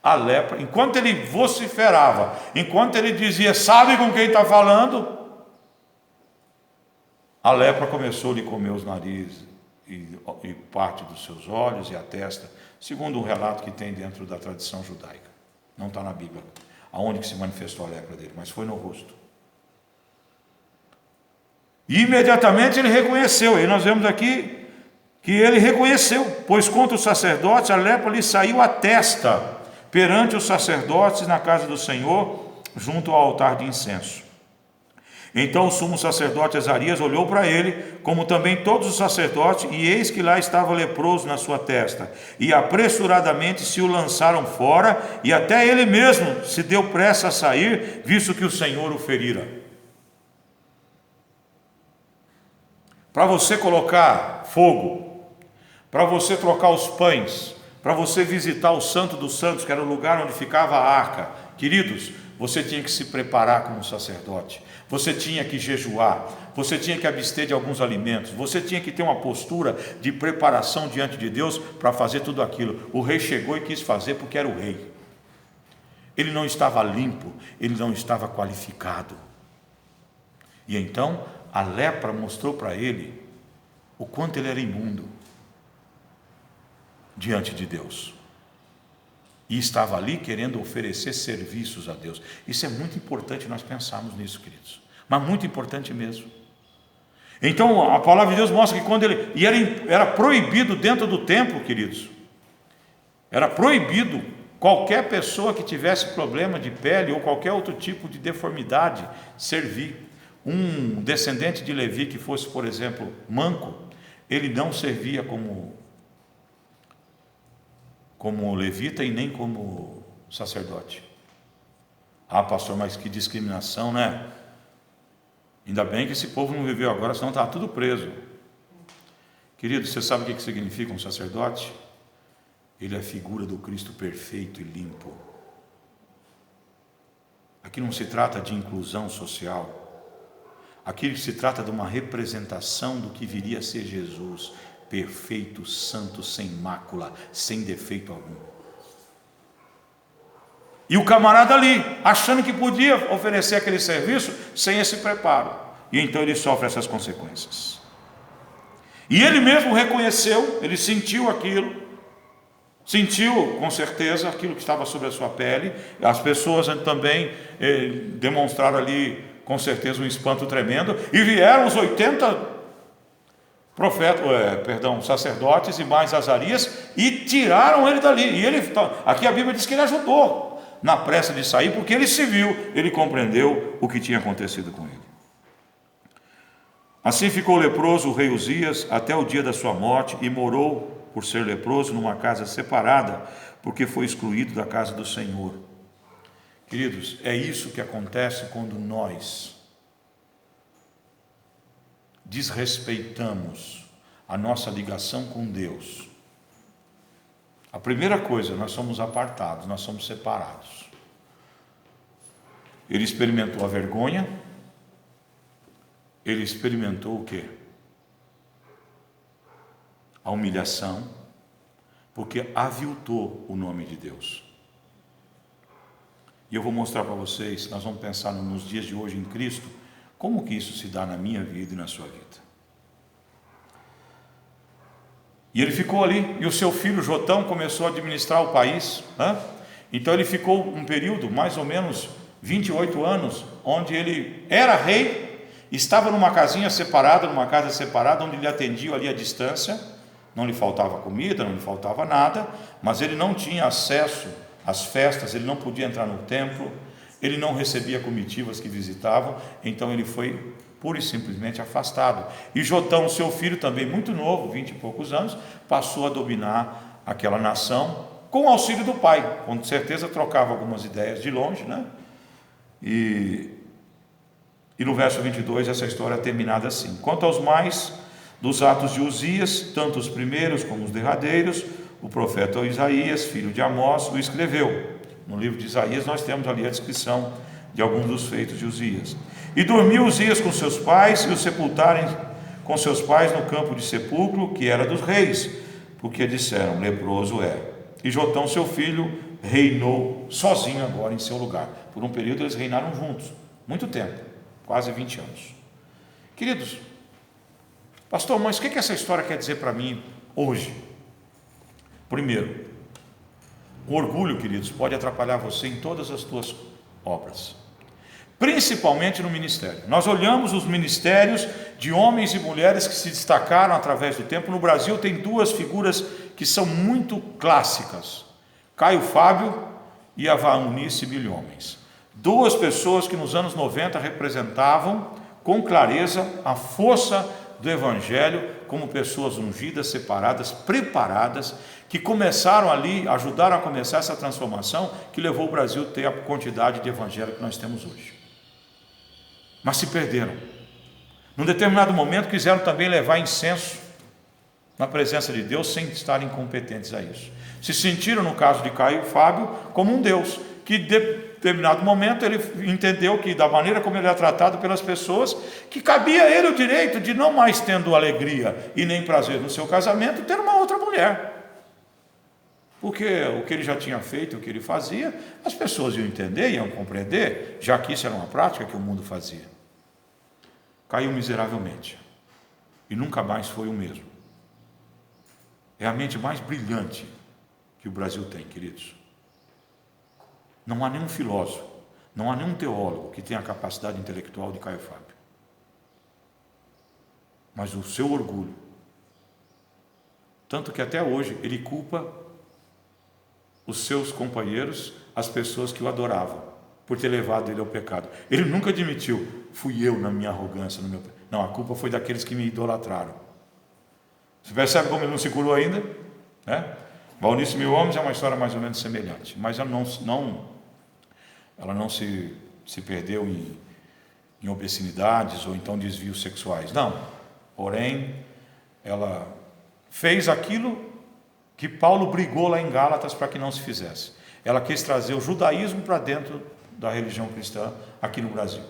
S1: a lepra, enquanto ele vociferava, enquanto ele dizia: sabe com quem está falando? A lepra começou a lhe comer os narizes e parte dos seus olhos e a testa, segundo um relato que tem dentro da tradição judaica. Não está na Bíblia aonde que se manifestou a lepra dele, mas foi no rosto. E imediatamente ele reconheceu, e nós vemos aqui que ele reconheceu, pois contra os sacerdotes a lepra lhe saiu à testa, perante os sacerdotes na casa do Senhor, junto ao altar de incenso. Então o sumo sacerdote Azarias olhou para ele, como também todos os sacerdotes, e eis que lá estava leproso na sua testa, e apressuradamente se o lançaram fora, e até ele mesmo se deu pressa a sair, visto que o Senhor o ferira. para você colocar fogo, para você trocar os pães, para você visitar o Santo dos Santos, que era o lugar onde ficava a arca. Queridos, você tinha que se preparar como sacerdote, você tinha que jejuar, você tinha que abster de alguns alimentos, você tinha que ter uma postura de preparação diante de Deus para fazer tudo aquilo. O rei chegou e quis fazer porque era o rei. Ele não estava limpo, ele não estava qualificado. E então a lepra mostrou para ele o quanto ele era imundo diante de Deus. E estava ali querendo oferecer serviços a Deus. Isso é muito importante nós pensarmos nisso, queridos. Mas muito importante mesmo. Então a palavra de Deus mostra que quando ele... E era proibido dentro do templo, queridos. Era proibido qualquer pessoa que tivesse problema de pele ou qualquer outro tipo de deformidade servir. Um descendente de Levi que fosse, por exemplo, manco, ele não servia como levita e nem como sacerdote. Ah, pastor, mas que discriminação, né? Ainda bem que esse povo não viveu agora, senão estava tudo preso. Querido, você sabe o que significa um sacerdote? Ele é a figura do Cristo perfeito e limpo. Aqui não se trata de inclusão social. Aqui se trata de uma representação do que viria a ser Jesus, perfeito, santo, sem mácula, sem defeito algum. E o camarada ali, achando que podia oferecer aquele serviço sem esse preparo. E então ele sofre essas consequências. E ele mesmo reconheceu, ele sentiu aquilo, sentiu com certeza aquilo que estava sobre a sua pele. As pessoas também demonstraram ali com certeza um espanto tremendo. E vieram os 80 sacerdotes e mais Azarias e tiraram ele dali. E ele, aqui a Bíblia diz que ele ajudou na pressa de sair, porque ele se viu, ele compreendeu o que tinha acontecido com ele. Assim ficou leproso o rei Uzias até o dia da sua morte e morou, por ser leproso, numa casa separada, porque foi excluído da casa do Senhor. Queridos, é isso que acontece quando nós desrespeitamos a nossa ligação com Deus. A primeira coisa, nós somos apartados, nós somos separados. Ele experimentou a vergonha, ele experimentou o quê? A humilhação, porque aviltou o nome de Deus. E eu vou mostrar para vocês, nós vamos pensar nos dias de hoje em Cristo, como que isso se dá na minha vida e na sua vida. E ele ficou ali, e o seu filho Jotão começou a administrar o país, né? Então ele ficou um período, mais ou menos 28 anos, onde ele era rei, estava numa casinha separada, numa casa separada, onde ele atendia ali à distância, não lhe faltava comida, não lhe faltava nada, mas ele não tinha acesso às festas, ele não podia entrar no templo, ele não recebia comitivas que visitavam, então ele foi pura e simplesmente afastado. E Jotão, seu filho, também muito novo, 20 e poucos anos, passou a dominar aquela nação com o auxílio do pai. Com certeza trocava algumas ideias de longe, né? E no verso 22 essa história é terminada assim: quanto aos mais dos atos de Uzias, tanto os primeiros como os derradeiros, o profeta Isaías, filho de Amós, o escreveu. No livro de Isaías nós temos ali a descrição de alguns dos feitos de Uzias. E dormiu Uzias com seus pais, e o sepultarem com seus pais no campo de sepulcro, que era dos reis, porque disseram: leproso é. E Jotão, seu filho, reinou sozinho agora em seu lugar. Por um período eles reinaram juntos, muito tempo, quase 20 anos. Queridos, pastor, mas o que essa história quer dizer para mim hoje? Primeiro, o orgulho, queridos, pode atrapalhar você em todas as tuas obras, principalmente no ministério. Nós olhamos os ministérios de homens e mulheres que se destacaram através do tempo. No Brasil tem duas figuras que são muito clássicas: Caio Fábio e a Valnice Milhomens. Duas pessoas que nos anos 90 representavam com clareza a força do Evangelho, como pessoas ungidas, separadas, preparadas, que começaram ali, ajudaram a começar essa transformação que levou o Brasil a ter a quantidade de Evangelho que nós temos hoje. Mas se perderam, Num determinado momento quiseram também levar incenso na presença de Deus sem estarem competentes a isso. Se sentiram, no caso de Caio Fábio, como um Deus, que em determinado momento ele entendeu que da maneira como ele era tratado pelas pessoas, que cabia a ele o direito de, não mais tendo alegria e nem prazer no seu casamento, ter uma outra mulher. Porque o que ele já tinha feito, o que ele fazia, as pessoas iam entender, iam compreender, já que isso era uma prática que o mundo fazia. Caiu miseravelmente e nunca mais foi o mesmo. É a mente mais brilhante que o Brasil tem, queridos. Não há nenhum filósofo, não há nenhum teólogo que tenha a capacidade intelectual de Caio Fábio. Mas o seu orgulho, tanto que até hoje ele culpa os seus companheiros, as pessoas que o adoravam, por ter levado ele ao pecado. Ele nunca admitiu, fui eu na minha arrogância, no meu... Não, a culpa foi daqueles que me idolatraram. Você percebe como ele não se curou ainda? Né? Valnice Mil Homens é uma história mais ou menos semelhante, mas ela não se perdeu em obscenidades ou então desvios sexuais. Não. Porém, ela fez aquilo que Paulo brigou lá em Gálatas para que não se fizesse. Ela quis trazer o judaísmo para dentro da religião cristã aqui no Brasil.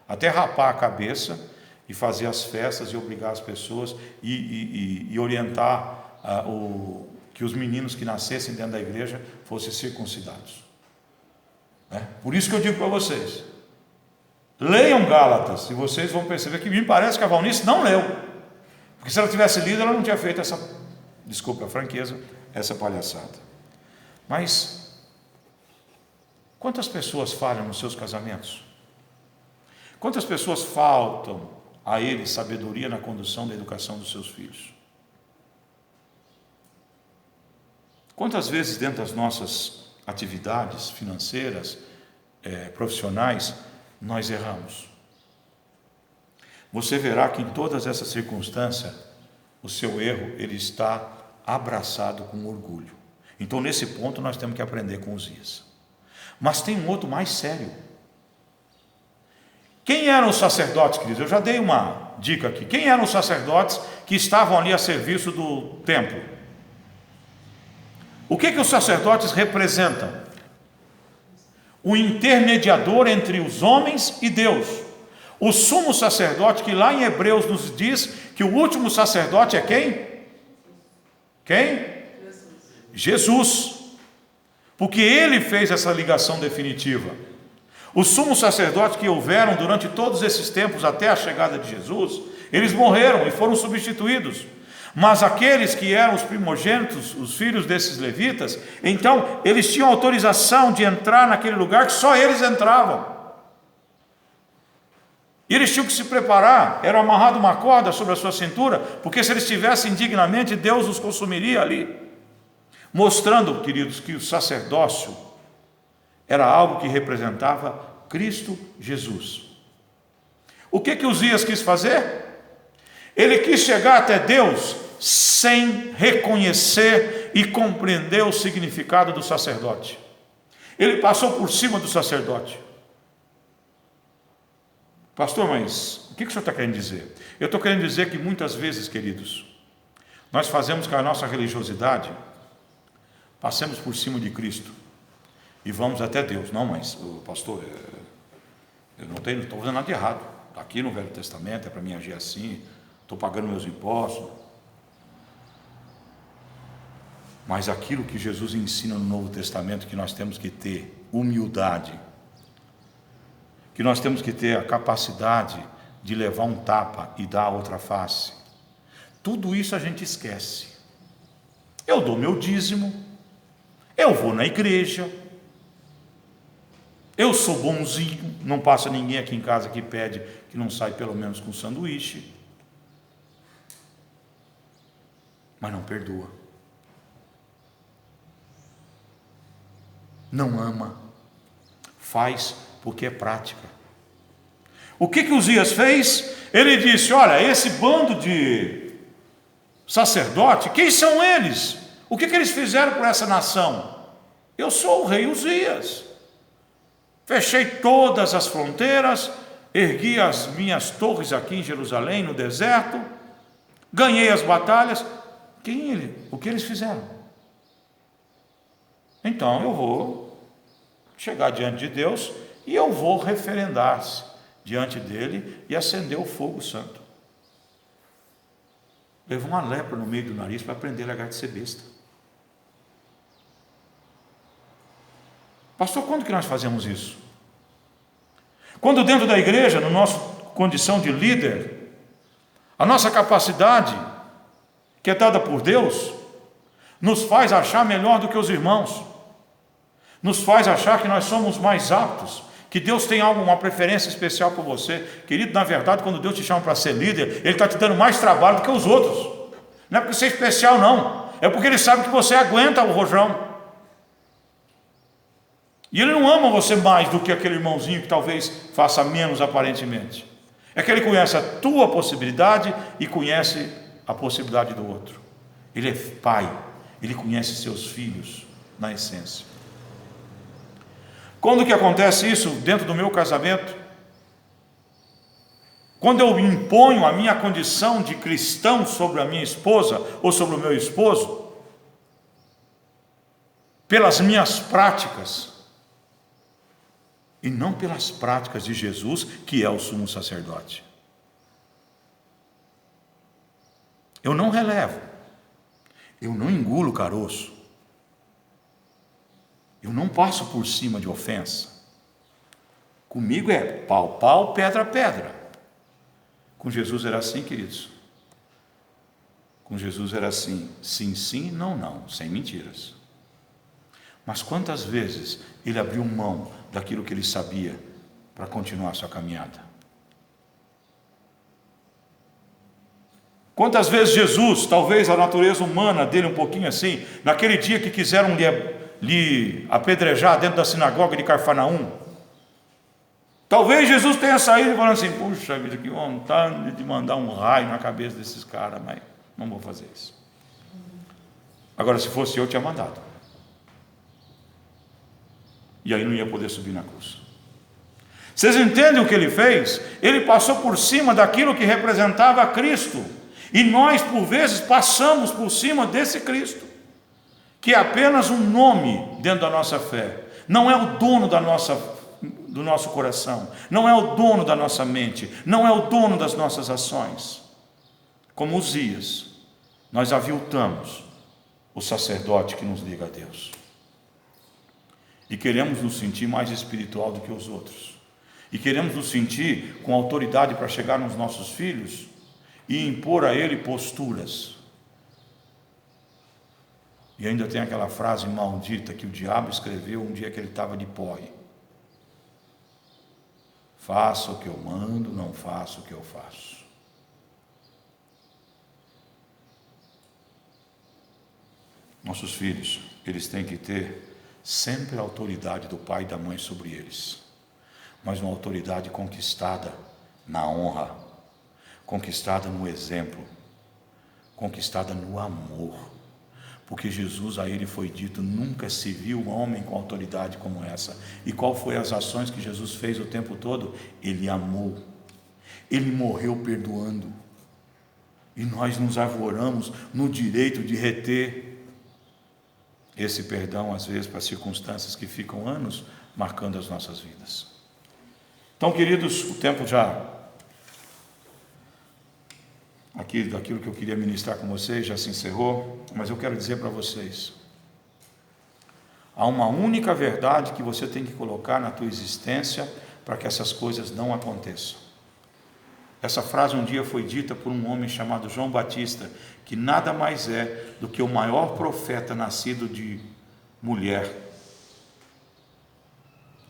S1: Até rapar a cabeça e fazer as festas e obrigar as pessoas e orientar que os meninos que nascessem dentro da igreja fossem circuncidados. Por isso que eu digo para vocês, leiam Gálatas e vocês vão perceber que me parece que a Valnice não leu, porque se ela tivesse lido, ela não tinha feito desculpa a franqueza, essa palhaçada. Mas quantas pessoas falham nos seus casamentos? Quantas pessoas faltam a eles sabedoria na condução da educação dos seus filhos? Quantas vezes dentro das nossas atividades financeiras, profissionais, nós erramos? Você verá que em todas essas circunstâncias, o seu erro, ele está abraçado com orgulho. Então, nesse ponto, nós temos que aprender com Uzias. Mas tem um outro mais sério. Quem eram os sacerdotes, queridos? Eu já dei uma dica aqui. Quem eram os sacerdotes que estavam ali a serviço do templo? O que os sacerdotes representam? O intermediador entre os homens e Deus. O sumo sacerdote, que lá em Hebreus nos diz que o último sacerdote é quem? Quem? Jesus. Porque ele fez essa ligação definitiva. Os sumos sacerdotes que houveram durante todos esses tempos até a chegada de Jesus, eles morreram e foram substituídos. Mas aqueles que eram os primogênitos, os filhos desses levitas, então eles tinham autorização de entrar naquele lugar que só eles entravam. E eles tinham que se preparar, era amarrado uma corda sobre a sua cintura, porque se eles estivessem dignamente, Deus os consumiria ali. Mostrando, queridos, que o sacerdócio era algo que representava Cristo Jesus. O que Uzias quis fazer? Ele quis chegar até Deus sem reconhecer e compreender o significado do sacerdote. Ele passou por cima do sacerdote. Pastor, mas o que o senhor está querendo dizer? Eu estou querendo dizer que muitas vezes, queridos, nós fazemos com a nossa religiosidade, passemos por cima de Cristo e vamos até Deus. Não, mas, pastor, eu não estou fazendo nada de errado. Aqui no Velho Testamento é para mim agir assim, estou pagando meus impostos. Mas aquilo que Jesus ensina no Novo Testamento, que nós temos que ter humildade, que nós temos que ter a capacidade de levar um tapa e dar a outra face, tudo isso a gente esquece. Eu dou meu dízimo, eu vou na igreja, eu sou bonzinho, não passa ninguém aqui em casa que pede que não sai pelo menos com sanduíche, mas não perdoa, não ama, faz porque é prática. O que Uzias fez? Ele disse: olha, esse bando de sacerdote, quem são eles? O que eles fizeram por essa nação? Eu sou o rei Uzias. Fechei todas as fronteiras, ergui as minhas torres aqui em Jerusalém, no deserto, ganhei as batalhas. O que eles fizeram? Então eu vou chegar diante de Deus e eu vou referendar-se diante dele e acender o fogo santo. Levou uma lepra no meio do nariz para aprender a largar de ser besta. Pastor, quando que nós fazemos isso? Quando dentro da igreja, na nossa condição de líder, a nossa capacidade, que é dada por Deus, nos faz achar melhor do que os irmãos, nos faz achar que nós somos mais aptos, que Deus tem uma preferência especial por você. Querido, na verdade, quando Deus te chama para ser líder, Ele está te dando mais trabalho do que os outros. Não é porque você é especial, não. É porque Ele sabe que você aguenta o rojão. E Ele não ama você mais do que aquele irmãozinho que talvez faça menos aparentemente. É que Ele conhece a tua possibilidade e conhece a possibilidade do outro. Ele é pai, Ele conhece seus filhos na essência. Quando que acontece isso dentro do meu casamento? Quando eu imponho a minha condição de cristão sobre a minha esposa ou sobre o meu esposo, pelas minhas práticas, e não pelas práticas de Jesus, que é o sumo sacerdote. Eu não relevo, eu não engulo caroço, eu não passo por cima de ofensa. Comigo é pau, pau, pedra, pedra. Com Jesus era assim, queridos. Com Jesus era assim, sim, sim, não, não, sem mentiras. Mas quantas vezes Ele abriu mão daquilo que Ele sabia para continuar a sua caminhada? Quantas vezes Jesus, talvez a natureza humana dele um pouquinho assim, naquele dia que quiseram lhe apedrejar dentro da sinagoga de Cafarnaum, talvez Jesus tenha saído falando assim: puxa vida, que vontade de mandar um raio na cabeça desses caras, mas não vou fazer isso. Agora, se fosse eu, tinha mandado. E aí não ia poder subir na cruz. Vocês entendem o que Ele fez? Ele passou por cima daquilo que representava Cristo. E nós, por vezes, passamos por cima desse Cristo, que é apenas um nome dentro da nossa fé. Não é o dono do nosso coração, não é o dono da nossa mente, não é o dono das nossas ações. Como Uzias, nós aviltamos o sacerdote que nos liga a Deus. E queremos nos sentir mais espiritual do que os outros. E queremos nos sentir com autoridade para chegar nos nossos filhos e impor a ele posturas. E ainda tem aquela frase maldita que o diabo escreveu um dia que ele estava de porre: faça o que eu mando, não faça o que eu faço. Nossos filhos, eles têm que ter sempre a autoridade do pai e da mãe sobre eles, mas uma autoridade conquistada na honra, conquistada no exemplo, conquistada no amor. Porque Jesus, a ele foi dito: nunca se viu um homem com autoridade como essa. E qual foi as ações que Jesus fez o tempo todo? Ele amou, ele morreu perdoando, e nós nos arvoramos no direito de reter esse perdão, às vezes, para circunstâncias que ficam anos marcando as nossas vidas. Então, queridos, o tempo já aqui daquilo que eu queria ministrar com vocês já se encerrou, mas eu quero dizer para vocês: há uma única verdade que você tem que colocar na tua existência para que essas coisas não aconteçam. Essa frase um dia foi dita por um homem chamado João Batista, que nada mais é do que o maior profeta nascido de mulher.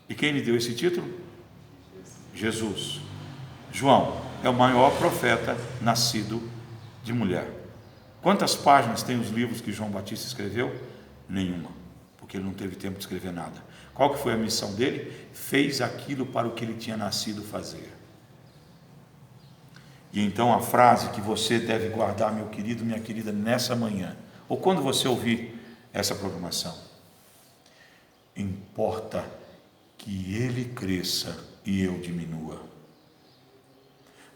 S1: E quem lhe deu esse título? Jesus. João é o maior profeta nascido de mulher. Quantas páginas tem os livros que João Batista escreveu? Nenhuma, porque ele não teve tempo de escrever nada. Qual que foi a missão dele? Fez aquilo para o que ele tinha nascido fazer. E então a frase que você deve guardar, meu querido, minha querida, nessa manhã, ou quando você ouvir essa programação: importa que ele cresça e eu diminua.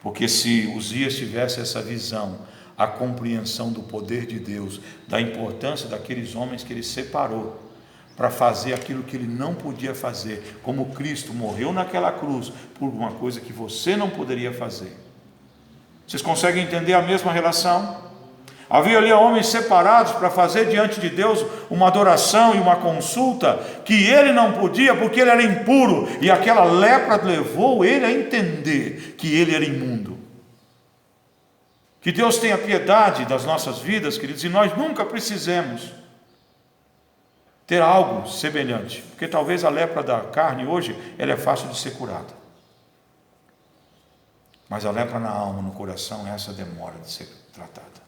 S1: Porque se Uzias tivesse essa visão, a compreensão do poder de Deus, da importância daqueles homens que ele separou para fazer aquilo que ele não podia fazer, como Cristo morreu naquela cruz por uma coisa que você não poderia fazer. Vocês conseguem entender a mesma relação? Havia ali homens separados para fazer diante de Deus uma adoração e uma consulta que ele não podia porque ele era impuro, e aquela lepra levou ele a entender que ele era imundo. Que Deus tenha piedade das nossas vidas, queridos, e nós nunca precisemos ter algo semelhante, porque talvez a lepra da carne hoje, ela é fácil de ser curada, mas a lepra na alma, no coração, essa demora de ser tratada.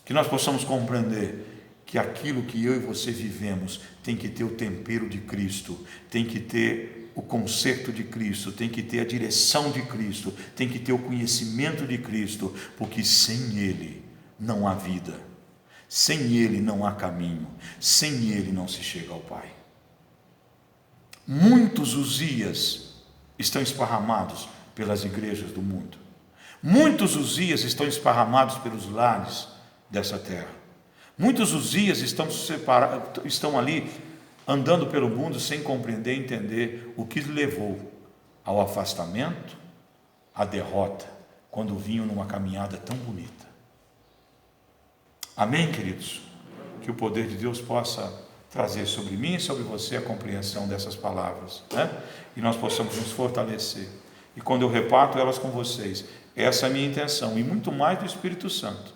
S1: Que nós possamos compreender que aquilo que eu e você vivemos tem que ter o tempero de Cristo, tem que ter o conserto de Cristo, tem que ter a direção de Cristo, tem que ter o conhecimento de Cristo, porque sem Ele não há vida, sem Ele não há caminho, sem Ele não se chega ao Pai. Muitos Uzias estão esparramados pelas igrejas do mundo, muitos Uzias estão esparramados pelos lares dessa terra, muitos Uzias estão ali andando pelo mundo sem compreender e entender o que levou ao afastamento, à derrota, quando vinham numa caminhada tão bonita. Amém, queridos? Que o poder de Deus possa trazer sobre mim e sobre você a compreensão dessas palavras, né? E nós possamos nos fortalecer. E quando eu reparto elas com vocês, essa é a minha intenção, e muito mais do Espírito Santo,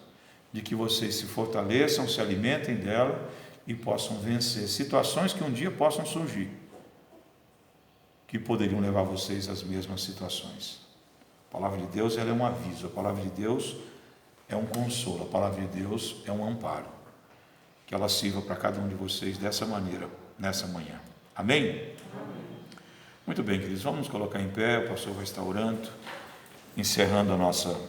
S1: de que vocês se fortaleçam, se alimentem dela e possam vencer situações que um dia possam surgir, que poderiam levar vocês às mesmas situações. A palavra de Deus, ela é um aviso, a palavra de Deus é um consolo, a palavra de Deus é um amparo. Que ela sirva para cada um de vocês dessa maneira, nessa manhã. Amém? Amém. Muito bem, queridos, vamos nos colocar em pé, o pastor vai estar orando, encerrando a nossa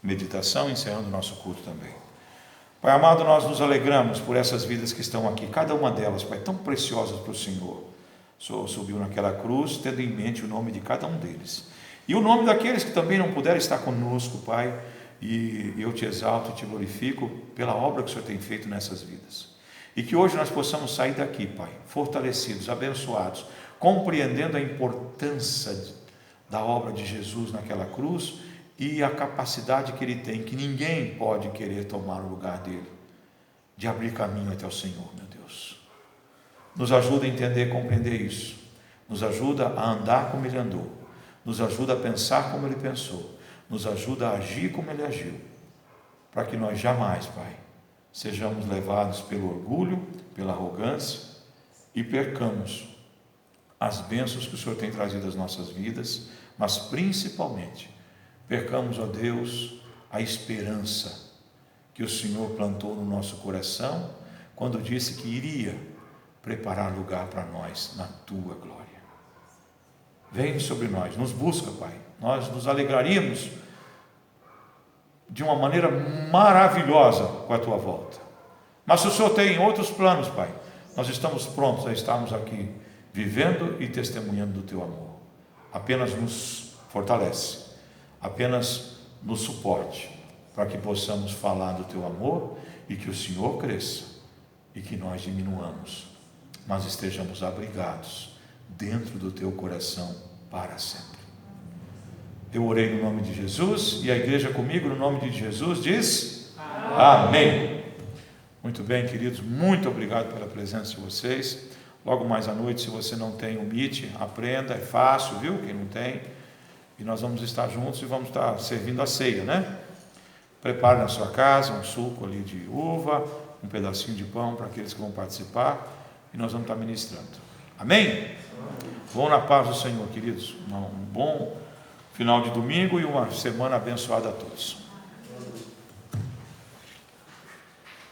S1: meditação, encerrando o nosso culto também. Pai amado, nós nos alegramos por essas vidas que estão aqui, cada uma delas, Pai, tão preciosas para o Senhor. O Senhor subiu naquela cruz, tendo em mente o nome de cada um deles, e o nome daqueles que também não puderam estar conosco, Pai, e eu te exalto e te glorifico pela obra que o Senhor tem feito nessas vidas, e que hoje nós possamos sair daqui, Pai, fortalecidos, abençoados, compreendendo a importância da obra de Jesus naquela cruz, e a capacidade que Ele tem, que ninguém pode querer tomar o lugar dele, de abrir caminho até o Senhor, meu Deus. Nos ajuda a entender e compreender isso, nos ajuda a andar como Ele andou, nos ajuda a pensar como Ele pensou, nos ajuda a agir como Ele agiu, para que nós jamais, Pai, sejamos levados pelo orgulho, pela arrogância e percamos as bênçãos que o Senhor tem trazido às nossas vidas, mas principalmente percamos, ó Deus, a esperança que o Senhor plantou no nosso coração quando disse que iria preparar lugar para nós na Tua glória. Vem sobre nós, nos busca, Pai. Nós nos alegraríamos de uma maneira maravilhosa com a Tua volta. Mas se o Senhor tem outros planos, Pai, nós estamos prontos a estarmos aqui, vivendo e testemunhando do Teu amor. Apenas nos fortalece, apenas nos suporte, para que possamos falar do Teu amor e que o Senhor cresça e que nós diminuamos, mas estejamos abrigados dentro do Teu coração para sempre. Eu orei no nome de Jesus, e a igreja comigo no nome de Jesus diz amém. Muito bem, queridos, muito obrigado pela presença de vocês. Logo mais à noite, se você não tem o Meet, aprenda, é fácil, viu? Quem não tem. E nós vamos estar juntos e vamos estar servindo a ceia, né? Prepare na sua casa um suco ali de uva, um pedacinho de pão para aqueles que vão participar, e nós vamos estar ministrando. Amém? Vão na paz do Senhor, queridos. Um bom final de domingo e uma semana abençoada a todos.